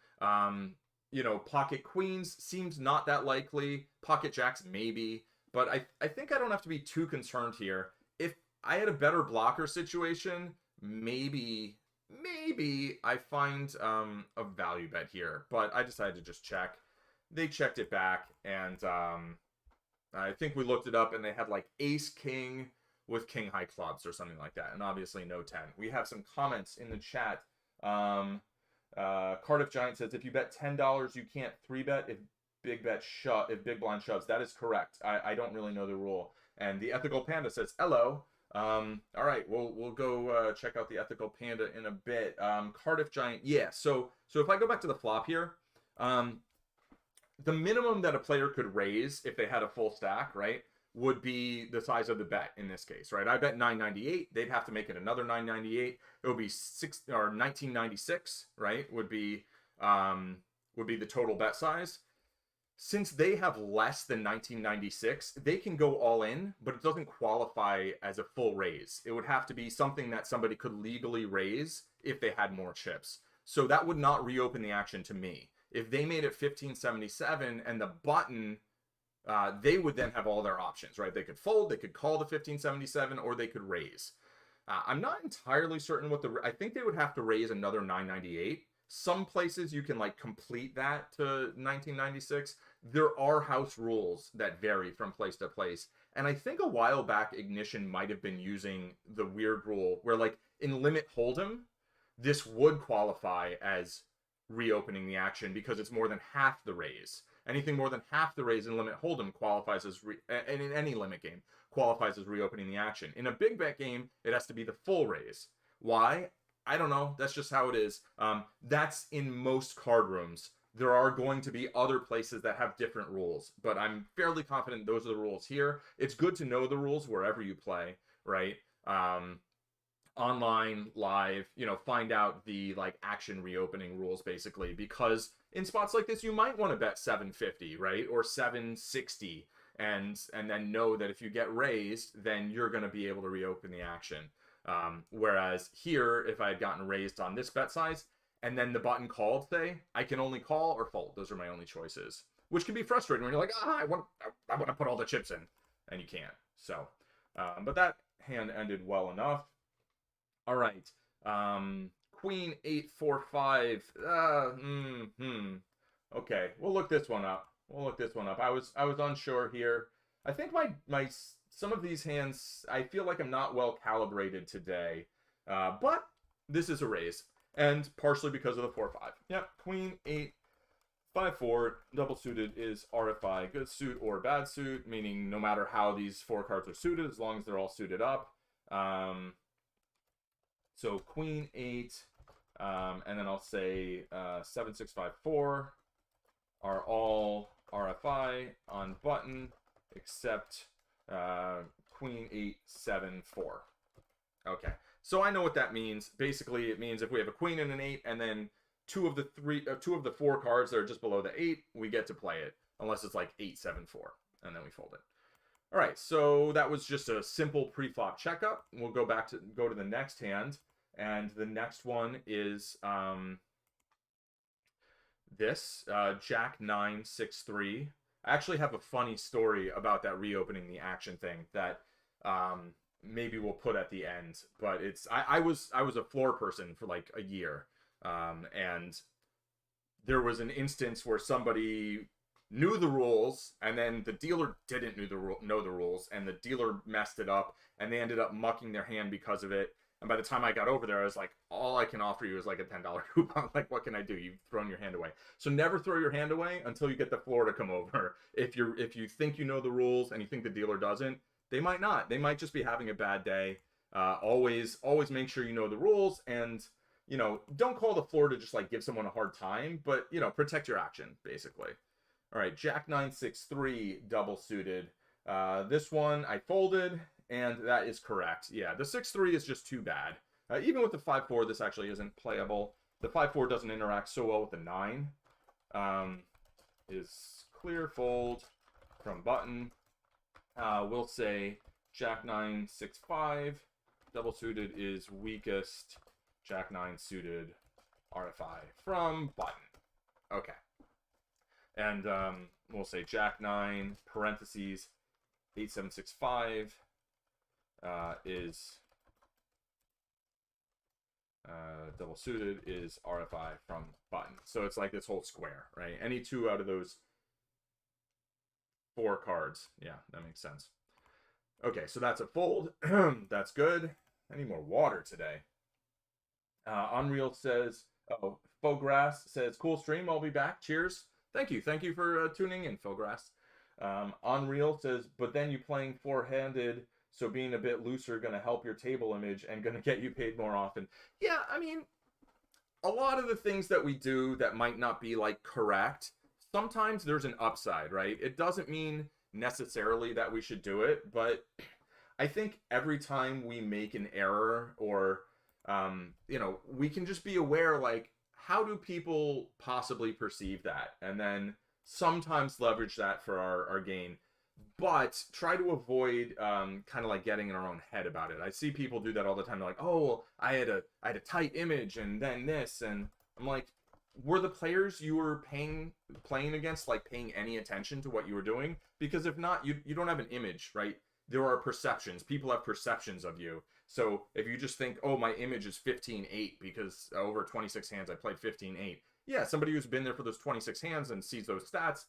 you know, pocket queens seems not that likely. Pocket jacks, maybe. But I think I don't have to be too concerned here. If I had a better blocker situation, maybe I find a value bet here. But I decided to just check. They checked it back, and I think we looked it up, and they had like ace king with king high clubs or something like that, and obviously no 10. We have some comments in the chat. Cardiff Giant says if you bet $10, you can't 3-bet if big blind shoves. That is correct. I don't really know the rule. And the Ethical Panda says hello. All right, we'll go check out the Ethical Panda in a bit. Cardiff Giant, yeah. So if I go back to the flop here, the minimum that a player could raise if they had a full stack, right, would be the size of the bet in this case, right? I bet 998. They'd have to make it another 998. It would be 1996, right? Would be the total bet size. Since they have less than 1996, they can go all in, but it doesn't qualify as a full raise. It would have to be something that somebody could legally raise if they had more chips. So that would not reopen the action to me. If they made it 1577 and the button, they would then have all their options, right? They could fold, they could call the 1577, or they could raise. I'm not entirely certain what I think they would have to raise another 998. Some places you can like complete that to 1996. There are house rules that vary from place to place. And I think a while back Ignition might have been using the weird rule where like in Limit Hold'em, this would qualify as reopening the action because it's more than half the raise. Anything more than half the raise in Limit Hold'em qualifies as, and in any limit game, qualifies as reopening the action. In a big bet game, it has to be the full raise. Why? I don't know. That's just how it is. That's in most card rooms. There are going to be other places that have different rules, but I'm fairly confident those are the rules here. It's good to know the rules wherever you play, right? Online, live, you know, find out the like action reopening rules basically, because in spots like this, you might want to bet 750, right? Or 760 and then know that if you get raised, then you're going to be able to reopen the action. Whereas here, if I had gotten raised on this bet size and then the button called, say, I can only call or fold. Those are my only choices, which can be frustrating when you're like, I want to put all the chips in, and you can't. So, but that hand ended well enough. All right. Queen 8-4-5. Okay, we'll look this one up. I was unsure here. I think my some of these hands, I feel like I'm not well calibrated today. But this is a raise. And partially because of the 4-5. Yep, Queen 5-4 double suited is RFI good suit or bad suit, meaning no matter how these 4 cards are suited, as long as they're all suited up. So Queen 8, and then I'll say 7, 6, 5, 4 are all RFI on button, except Queen 8, 7, 4. Okay, so I know what that means. Basically, it means if we have a queen and an 8, and then two of the 4 cards that are just below the 8, we get to play it, unless it's like 8, 7, 4, and then we fold it. All right, so that was just a simple pre-flop checkup. We'll go to the next hand, and the next one is this Jack 9, 6, 3. I actually have a funny story about that reopening the action thing that maybe we'll put at the end, but it's I was a floor person for like a year, and there was an instance where somebody knew the rules and then the dealer didn't know the rules, and the dealer messed it up and they ended up mucking their hand because of it. And by the time I got over there, I was like, all I can offer you is like a $10 coupon. Like, what can I do? You've thrown your hand away. So never throw your hand away until you get the floor to come over. If you think you know the rules and you think the dealer doesn't, they might not. They might just be having a bad day. Always make sure you know the rules, and don't call the floor to just like give someone a hard time, but protect your action basically. All right, Jack 9, 6, 3 double suited. This one I folded, and that is correct. Yeah, the 6-3 is just too bad. Even with the 5-4, this actually isn't playable. The 5-4 doesn't interact so well with the 9. Is clear fold from button. We'll say Jack 9, 6, 5. Double suited is weakest. Jack 9 suited RFI from button. Okay. And we'll say Jack 9, parentheses, 8, 7, 6, 5 is double suited is RFI from button. So it's like this whole square, right? Any 2 out of those 4 cards. Yeah, that makes sense. Okay, so that's a fold. That's good. I need more water today. Unreal says, Fograss says, cool stream. I'll be back. Cheers. Thank you for tuning in, Fograss. Unreal says, but then you playing 4-handed, so being a bit looser gonna help your table image and gonna get you paid more often. Yeah, I mean, a lot of the things that we do that might not be like correct, sometimes there's an upside, right? It doesn't mean necessarily that we should do it, but I think every time we make an error or we can just be aware, like, how do people possibly perceive that? And then sometimes leverage that for our gain. But try to avoid kind of like getting in our own head about it. I see people do that all the time. They're like, oh, well, I had a tight image and then this. And I'm like, were the players you were playing against like paying any attention to what you were doing? Because if not, you don't have an image, right? There are perceptions. People have perceptions of you. So if you just think, oh, my image is 15-8 because over 26 hands I played 15-8. Yeah, somebody who's been there for those 26 hands and sees those stats,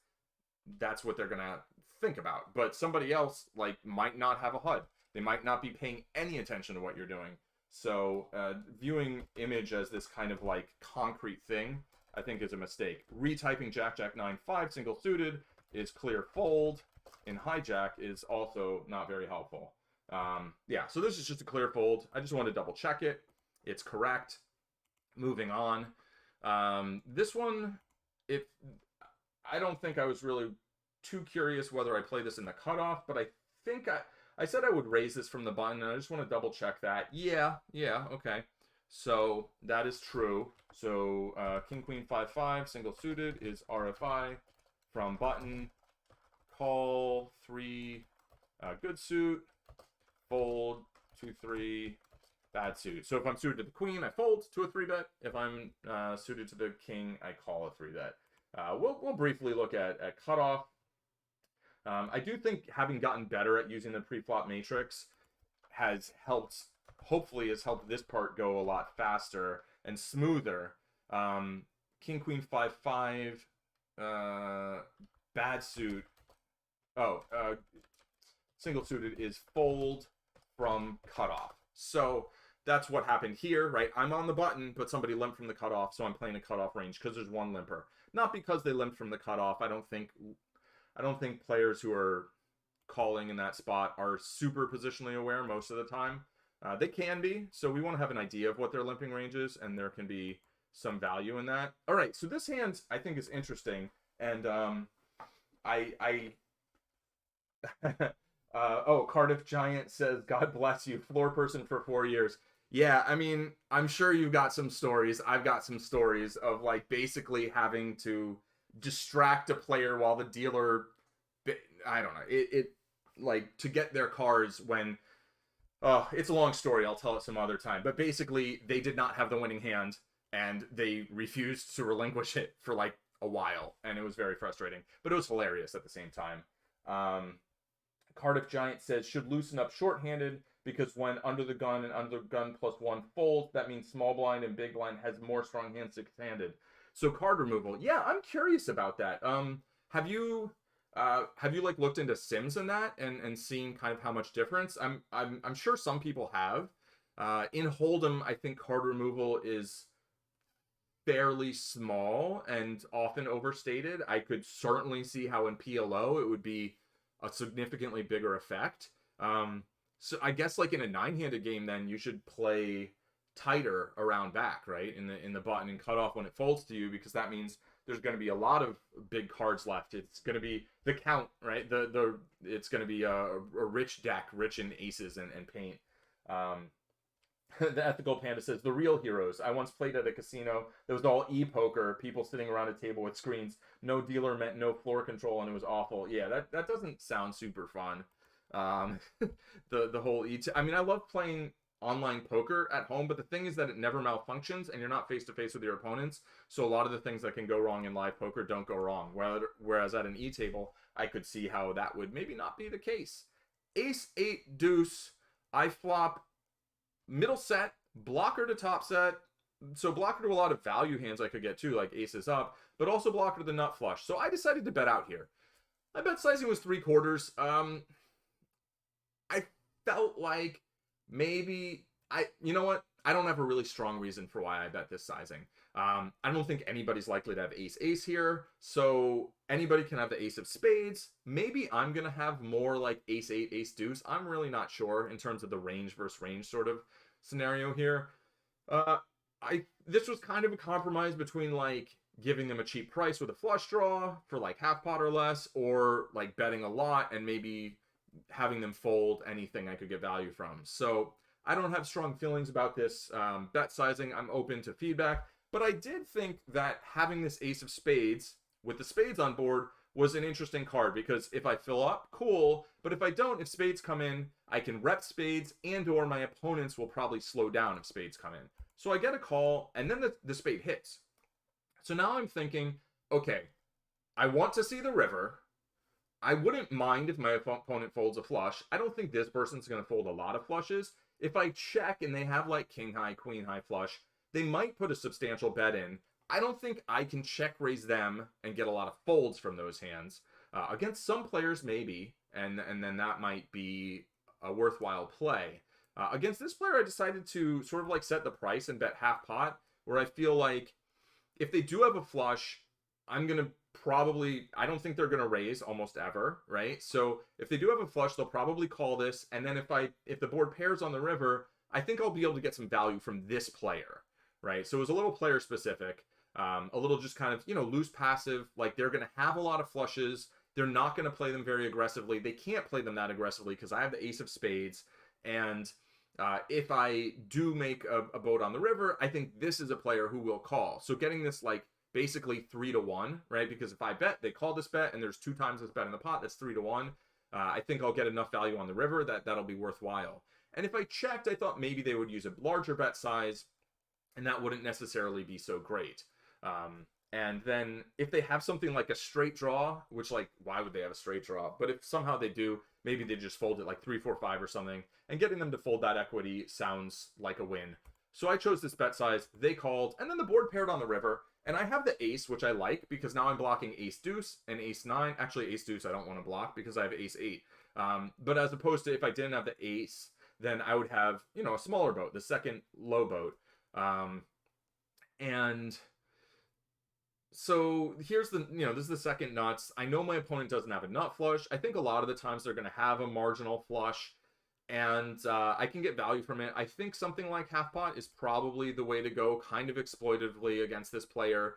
that's what they're going to think about. But somebody else like might not have a HUD. They might not be paying any attention to what you're doing. So viewing image as this kind of like concrete thing, I think is a mistake. Retyping Jack 9, 5 single suited is clear fold. In hijack is also not very helpful. Yeah, so this is just a clear fold. I just want to double check it. It's correct. Moving on. This one, I don't think I was really too curious whether I play this in the cutoff, but I think I said I would raise this from the button, and I just want to double check that. Yeah, okay. So that is true. So King Queen 5-5 single suited is RFI from button. Call 3 good suit, fold 2-3 bad suit. So if I'm suited to the queen, I fold to a 3-bet. If I'm suited to the king, I call a 3-bet. We'll briefly look at cutoff. I do think having gotten better at using the pre-flop matrix has helped, hopefully has helped this part go a lot faster and smoother. King Queen 5-5 bad suit. Single suited is fold from cutoff. So that's what happened here, right? I'm on the button, but somebody limped from the cutoff, so I'm playing a cutoff range because there's one limper. not because they limped from the cutoff. I don't think players who are calling in that spot are super positionally aware most of the time. They can be, so we want to have an idea of what their limping range is, and there can be some value in that. All right, so this hand I think is interesting, and I Cardiff Giant says, God bless you, floor person for 4 years. Yeah, I mean, I'm sure you've got some stories. I've got some stories of like basically having to distract a player while the dealer, I don't know, it like to get their cards when, oh, it's a long story. I'll tell it some other time. But basically, they did not have the winning hand, and they refused to relinquish it for like a while, and it was very frustrating. But it was hilarious at the same time. Cardiff Giant says, should loosen up shorthanded because when under the gun and under the gun +1 folds, that means small blind and big blind has more strong hands six-handed. So card removal. Yeah, I'm curious about that. Have you like looked into sims in that and seen kind of how much difference? I'm sure some people have. In Hold'em, I think card removal is fairly small and often overstated. I could certainly see how in PLO it would be a significantly bigger effect. So I guess like in a 9-handed game, then you should play tighter around back, right? In the button and cutoff when it folds to you, because that means there's going to be a lot of big cards left. It's going to be the count, right? It's going to be a rich deck, rich in aces and paint. The Ethical Panda says, the real heroes. I once played at a casino that was all e-poker, people sitting around a table with screens. No dealer meant no floor control, and it was awful. Yeah, that doesn't sound super fun. The whole I mean, I love playing online poker at home, but the thing is that it never malfunctions, and you're not face-to-face with your opponents, so a lot of the things that can go wrong in live poker don't go wrong. Whereas at an e-table, I could see how that would maybe not be the case. Ace, 8, deuce. I flop middle set, blocker to top set, so blocker to a lot of value hands I could get too, like aces up, but also blocker to the nut flush. So I decided to bet out here. My bet sizing was 3/4. I felt like maybe you know what? I don't have a really strong reason for why I bet this sizing. I don't think anybody's likely to have ace here, so anybody can have the ace of spades. Maybe I'm gonna have more like ace 8, ace deuce. I'm really not sure in terms of the range versus range sort of scenario here. This was kind of a compromise between like giving them a cheap price with a flush draw for like half pot or less, or like betting a lot and maybe having them fold anything I could get value from. So I don't have strong feelings about this bet sizing. I'm open to feedback, but I did think that having this ace of spades with the spades on board was an interesting card, because if I fill up, cool, but if I don't, if spades come in, I can rep spades, and or my opponents will probably slow down if spades come in. So I get a call, and then the spade hits. So now I'm thinking, okay, I want to see the river. I wouldn't mind if my opponent folds a flush. I don't think this person's going to fold a lot of flushes. If I check and they have like king high, queen high flush, they might put a substantial bet in. I don't think I can check raise them and get a lot of folds from those hands. Against some players, maybe, and then that might be a worthwhile play. Against this player, I decided to sort of like set the price and bet half pot, where I feel like if they do have a flush, I'm going to probably, I don't think they're going to raise almost ever, right? So if they do have a flush, they'll probably call this, and then if the board pairs on the river, I think I'll be able to get some value from this player, right? So it was a little player specific. A little just kind of, loose passive, like they're going to have a lot of flushes. They're not going to play them very aggressively. They can't play them that aggressively because I have the ace of spades. And if I do make a boat on the river, I think this is a player who will call. So getting this like basically 3-1, right? Because if I bet, they call this bet and there's 2 times this bet in the pot, that's 3-1. I think I'll get enough value on the river that'll be worthwhile. And if I checked, I thought maybe they would use a larger bet size, and that wouldn't necessarily be so great. And then if they have something like a straight draw, which like, why would they have a straight draw? But if somehow they do, maybe they just fold it like 3-4-5 or something, and getting them to fold that equity sounds like a win. So I chose this bet size, they called, and then the board paired on the river, and I have the ace, which I like, because now I'm blocking ace deuce and ace 9. Actually, ace deuce I don't want to block because I have ace 8. But as opposed to if I didn't have the ace, then I would have, a smaller boat, the second low boat. And so here's the, this is the second nuts. I know my opponent doesn't have a nut flush. I think a lot of the times they're going to have a marginal flush, and I can get value from it. I think something like half pot is probably the way to go, kind of exploitatively against this player.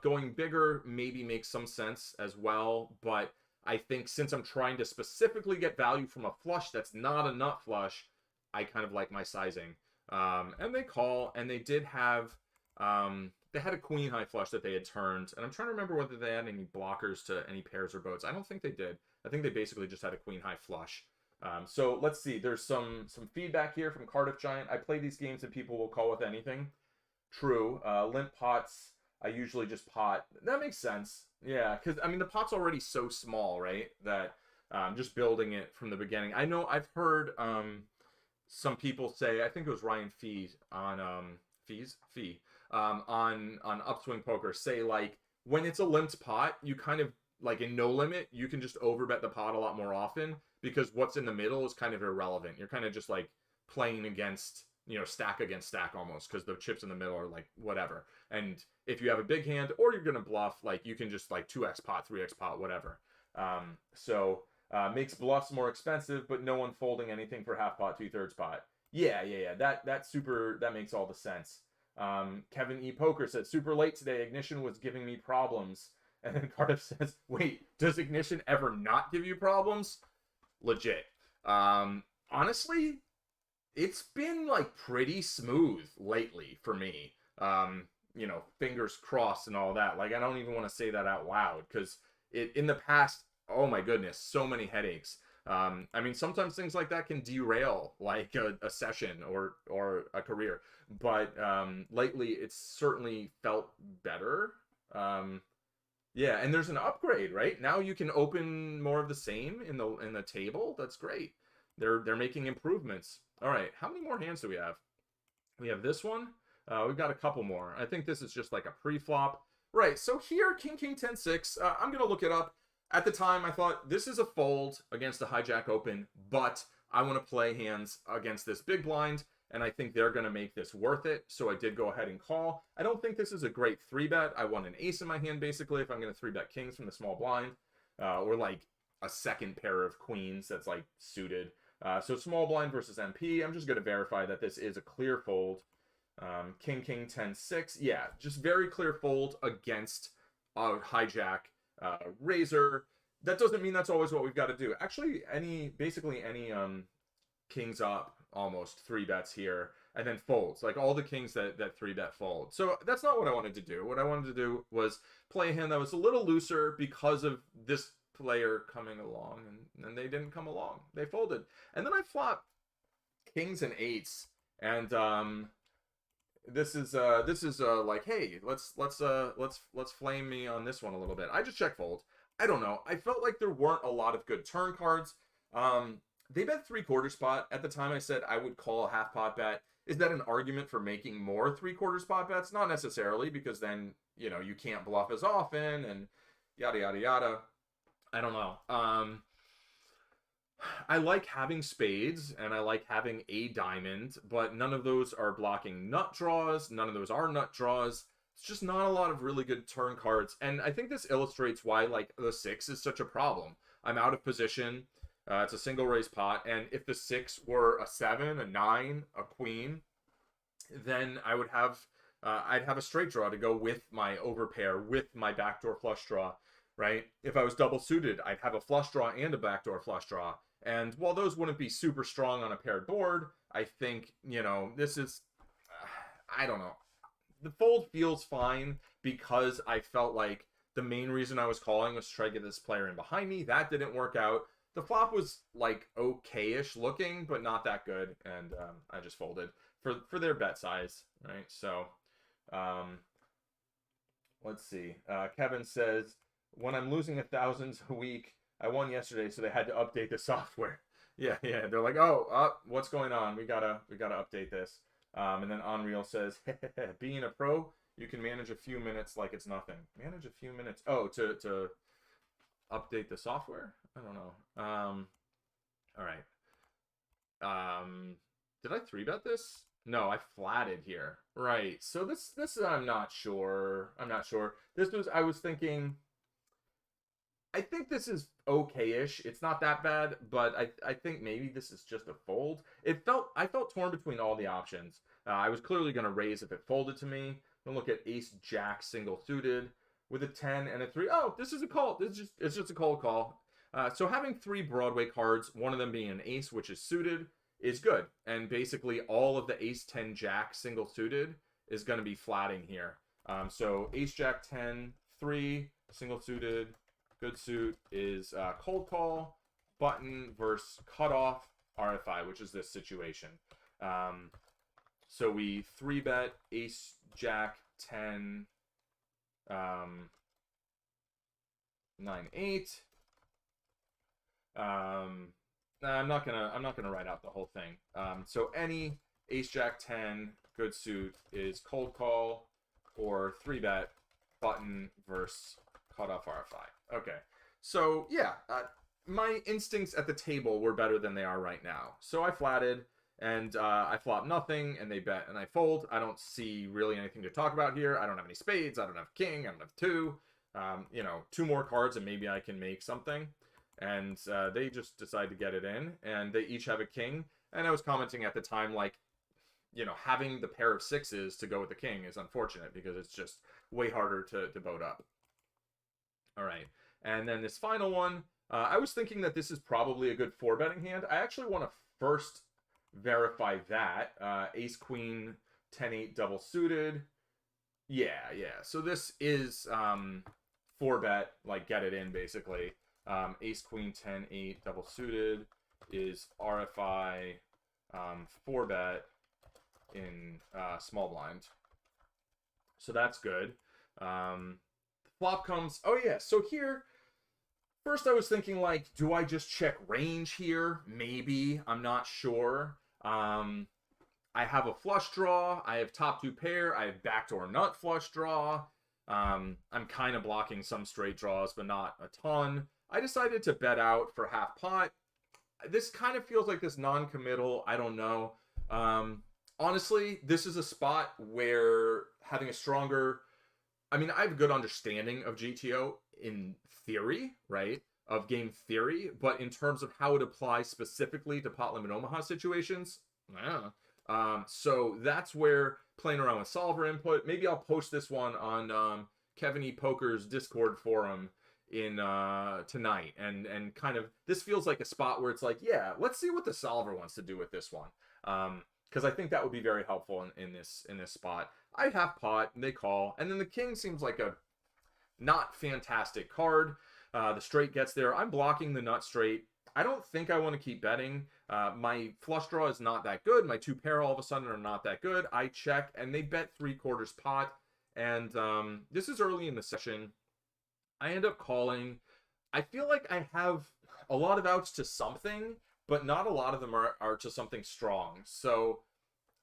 Going bigger maybe makes some sense as well, but I think since I'm trying to specifically get value from a flush that's not a nut flush, I kind of like my sizing. And they call, and they did have, they had a queen high flush that they had turned, and I'm trying to remember whether they had any blockers to any pairs or boats. I don't think they did. I think they basically just had a queen high flush. So let's see. There's some feedback here from Cardiff Giant. I play these games that people will call with anything. True. Limp pots, I usually just pot. That makes sense. Yeah, because, I mean, the pot's already so small, right? That just building it from the beginning. I know I've heard some people say, I think it was Ryan Fee on on Upswing Poker, say, like, when it's a limped pot, you kind of, like, in no limit, you can just overbet the pot a lot more often, because what's in the middle is kind of irrelevant. You're kind of just, like, playing against, stack against stack almost, because the chips in the middle are, like, whatever. And if you have a big hand, or you're gonna bluff, like, you can just, like, 2x pot, 3x pot, whatever. Makes bluffs more expensive, but no one folding anything for half pot, 2/3 pot. Yeah. That makes all the sense. Kevin E. Poker said, super late today. Ignition was giving me problems. And then Cardiff says, wait, does Ignition ever not give you problems? Legit. Honestly, it's been, like, pretty smooth lately for me. Fingers crossed and all that. Like, I don't even want to say that out loud, because in the past, oh my goodness, so many headaches. I mean, sometimes things like that can derail, like, a session or a career. But lately, it's certainly felt better. Yeah, and there's an upgrade, right? Now you can open more of the same in the table. That's great. They're making improvements. All right, how many more hands do we have? We have this one. We've got a couple more. I think this is just like a pre-flop. Right, so here, King, 10-6. I'm going to look it up. At the time, I thought this is a fold against a hijack open, but I want to play hands against this big blind, and I think they're going to make this worth it, so I did go ahead and call. I don't think this is a great 3-bet. I want an ace in my hand, basically, if I'm going to 3-bet kings from the small blind, or, like, a second pair of queens that's, like, suited. So small blind versus MP, I'm just going to verify that this is a clear fold. King, 10-6. Yeah, just very clear fold against a hijack razor. That doesn't mean that's always what we've got to do. Actually, basically any kings up almost 3-bets here, and then folds. Like, all the kings that 3-bet fold. So that's not what I wanted to do. What I wanted to do was play a hand that was a little looser because of this player coming along, and they didn't come along. They folded. And then I flop kings and eights, and this is like, hey, let's flame me on this one a little bit. I just check fold. I don't know. I felt like there weren't a lot of good turn cards. They bet 3/4 spot. At the time, I said I would call a half pot bet. Is that an argument for making more 3/4 spot bets? Not necessarily, because then, you can't bluff as often and yada yada yada. I don't know. I like having spades, and I like having a diamond, but none of those are blocking nut draws. None of those are nut draws. It's just not a lot of really good turn cards, and I think this illustrates why, like, the 6 is such a problem. I'm out of position. It's a single raise pot, and if the 6 were a 7, a 9, a queen, then I would have, I'd have a straight draw to go with my overpair, with my backdoor flush draw, right? If I was double suited, I'd have a flush draw and a backdoor flush draw. And while those wouldn't be super strong on a paired board, I think, this is, I don't know. The fold feels fine because I felt like the main reason I was calling was to try to get this player in behind me. That didn't work out. The flop was, like, okay-ish looking, but not that good, and I just folded for their bet size, right? So, let's see. Kevin says, when I'm losing 1,000 a week, I won yesterday, so they had to update the software. Yeah. They're like, what's going on? We gotta update this. And then Unreal says, being a pro, you can manage a few minutes like it's nothing. Manage a few minutes. Oh, to update the software? I don't know. All right. Did I 3-bet this? No, I flatted here. Right. So this I'm not sure. I'm not sure. This was I was thinking I think this is okay-ish. It's not that bad, but I think maybe this is just a fold. I felt torn between all the options. I was clearly going to raise if it folded to me. I'm gonna look at Ace Jack single suited with a 10 and a 3. Oh, this is a call. It's just a cold call. So having three Broadway cards, one of them being an ace, which is suited, is good. And basically all of the Ace 10 Jack single suited is going to be flatting here. So Ace Jack 10 3 single suited good suit is cold call, button versus cutoff RFI, which is this situation. So we 3-bet Ace Jack 10 9 8. I'm not gonna write out the whole thing. So any Ace Jack 10 good suit is cold call or 3-bet button versus cutoff RFI. Okay, so yeah, my instincts at the table were better than they are right now. So I flatted, and I flop nothing, and they bet, and I fold. I don't see really anything to talk about here. I don't have any spades. I don't have king. I don't have two. You know, two more cards, and maybe I can make something. And they just decide to get it in, and they each have a king. And I was commenting at the time, like, you know, having the pair of sixes to go with the king is unfortunate because it's just way harder to boat up. All right, and then this final one, I was thinking that this is probably a good 4-betting hand. I actually want to first verify that. Ace Queen 10-8 double suited. Yeah. So this is 4-bet, like get it in basically. Ace Queen 10-8 double suited is RFI 4-bet in small blind. So that's good. Flop comes. Oh yeah. So here, first I was thinking like, do I just check range here? Maybe. I'm not sure. I have a flush draw. I have top 2 pair. I have backdoor nut flush draw. I'm kind of blocking some straight draws, but not a ton. I decided to bet out for half pot. This kind of feels like this non-committal. I don't know. Honestly, this is a spot where having a stronger... I mean, I have a good understanding of GTO in theory, right? Of game theory, but in terms of how it applies specifically to Pot Limit Omaha situations, so that's where playing around with solver input. Maybe I'll post this one on Kevin E. Poker's Discord forum in tonight, and kind of this feels like a spot where it's like, yeah, let's see what the solver wants to do with this one, because I think that would be very helpful in this spot. I have pot, and they call, and then the king seems like a not fantastic card. The straight gets there. I'm blocking the nut straight. I don't think I want to keep betting. My flush draw is not that good. My 2 pair all of a sudden are not that good. I check, and they bet 3/4 pot. And this is early in the session. I end up calling. I feel like I have a lot of outs to something, but not a lot of them are to something strong. So,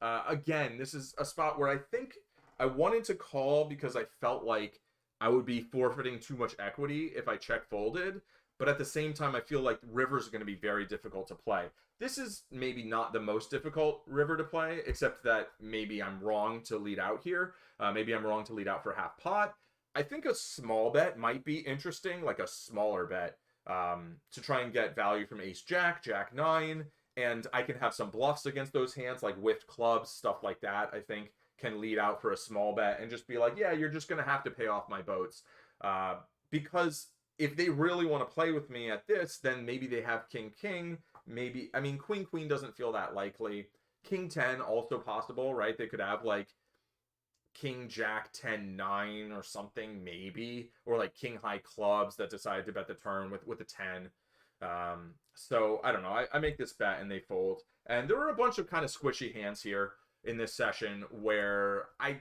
again, this is a spot where I think I wanted to call because I felt like I would be forfeiting too much equity if I check folded. But at the same time, I feel like rivers are going to be very difficult to play. This is maybe not the most difficult river to play, except that maybe I'm wrong to lead out here. Maybe I'm wrong to lead out for half pot. I think a small bet might be interesting, like a smaller bet, to try and get value from Ace Jack, Jack 9, and I can have some bluffs against those hands, like whiffed clubs, stuff like that, I think can lead out for a small bet and just be like, yeah, you're just going to have to pay off my boats. Because if they really want to play with me at this, then maybe they have king, maybe, I mean, queen doesn't feel that likely. King 10 also possible, right? They could have like king jack 10 9 or something, maybe, or like king high clubs that decided to bet the turn with a 10. So I don't know. I make this bet and they fold, and there were a bunch of kind of squishy hands here in this session where I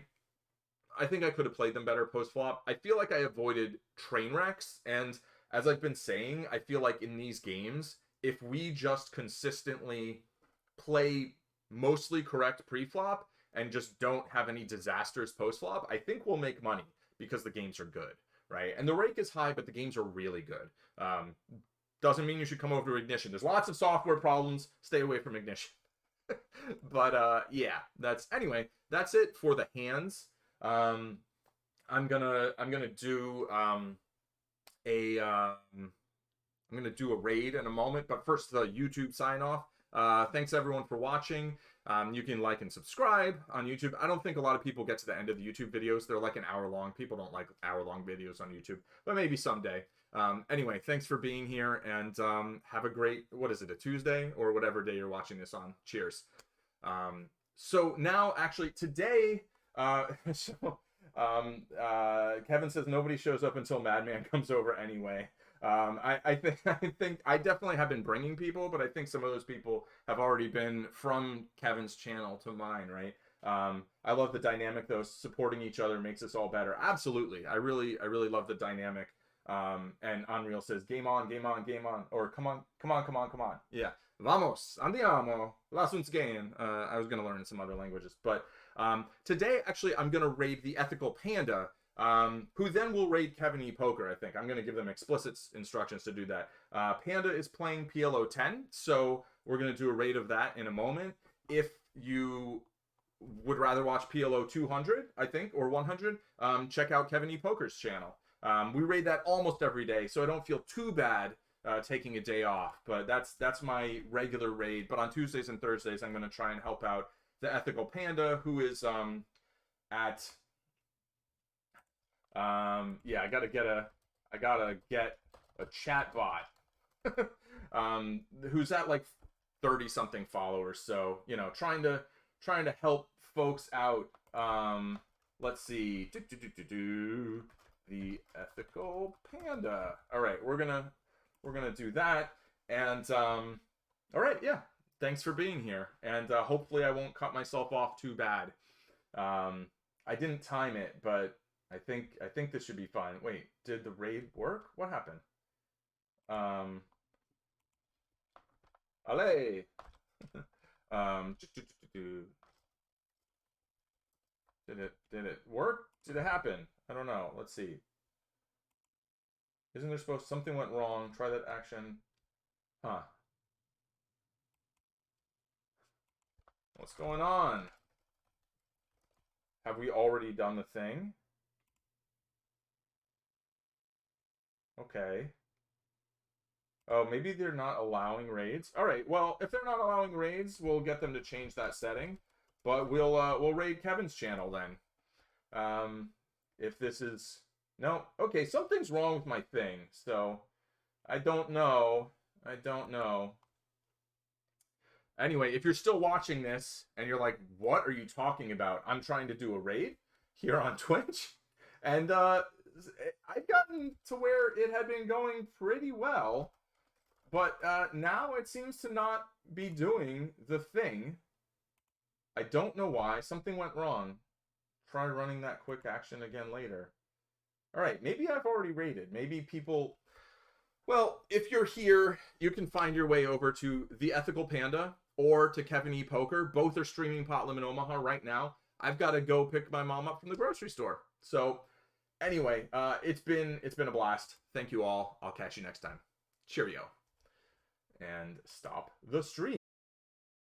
think I could have played them better post-flop. I feel like I avoided train wrecks, and as I've been saying, I feel like in these games, if we just consistently play mostly correct pre-flop and just don't have any disasters post-flop, I think we'll make money because the games are good, right? And the rake is high, but the games are really good. Doesn't mean you should come over to Ignition. There's lots of software problems. Stay away from Ignition. But yeah, that's it for the hands. Um, I'm gonna do a I'm going to do a raid in a moment, but first the YouTube sign off. Thanks everyone for watching. You can like and subscribe on YouTube. I don't think a lot of people get to the end of the YouTube videos. They're like an hour long. People don't like hour long videos on YouTube, but maybe someday. Anyway, thanks for being here, and have a great, what is it, a Tuesday or whatever day you're watching this on. Cheers. So now, actually, today, so, Kevin says nobody shows up until Madman comes over anyway. I think I definitely have been bringing people, but I think some of those people have already been from Kevin's channel to mine, right? I love the dynamic though. Supporting each other makes us all better. Absolutely, I really love the dynamic. And Unreal says, "Game on, game on, game on," or "Come on, come on, come on, come on." Yeah, vamos, andiamo, las uns gehen. I was gonna learn some other languages, but today actually I'm gonna raid the Ethical Panda. Who then will raid Kevin E. Poker, I think. I'm going to give them explicit instructions to do that. Panda is playing PLO10, so we're going to do a raid of that in a moment. If you would rather watch PLO200, I think, or 100, check out Kevin E. Poker's channel. We raid that almost every day, so I don't feel too bad taking a day off, but that's my regular raid. But on Tuesdays and Thursdays, I'm going to try and help out the Ethical Panda, who is at... yeah, I gotta get a chat bot who's at like 30 something followers, so trying to help folks out. Let's see, the Ethical Panda. All right, we're gonna do that, and all right, yeah, thanks for being here, and hopefully I won't cut myself off too bad. I didn't time it, but I think this should be fine. Wait, did the raid work? What happened? Allez. Did it work? Did it happen? I don't know. Let's see. Isn't there supposed something went wrong? Try that action. Huh. What's going on? Have we already done the thing? Okay. Oh, maybe they're not allowing raids. All right. Well, if they're not allowing raids, we'll get them to change that setting. But we'll raid Kevin's channel then. If this is no, okay, something's wrong with my thing. So I don't know. I don't know. Anyway, if you're still watching this and you're like, "What are you talking about?" I'm trying to do a raid here on Twitch, and I've gotten to where it had been going pretty well, but now it seems to not be doing the thing. I don't know why. Something went wrong. Try running that quick action again later. All right, maybe I've already raided. Maybe people... Well, if you're here, you can find your way over to The Ethical Panda or to Kevin E. Poker. Both are streaming Pot Limit Omaha right now. I've got to go pick my mom up from the grocery store. So anyway, it's been a blast. Thank you all. I'll catch you next time. Cheerio. And stop the stream.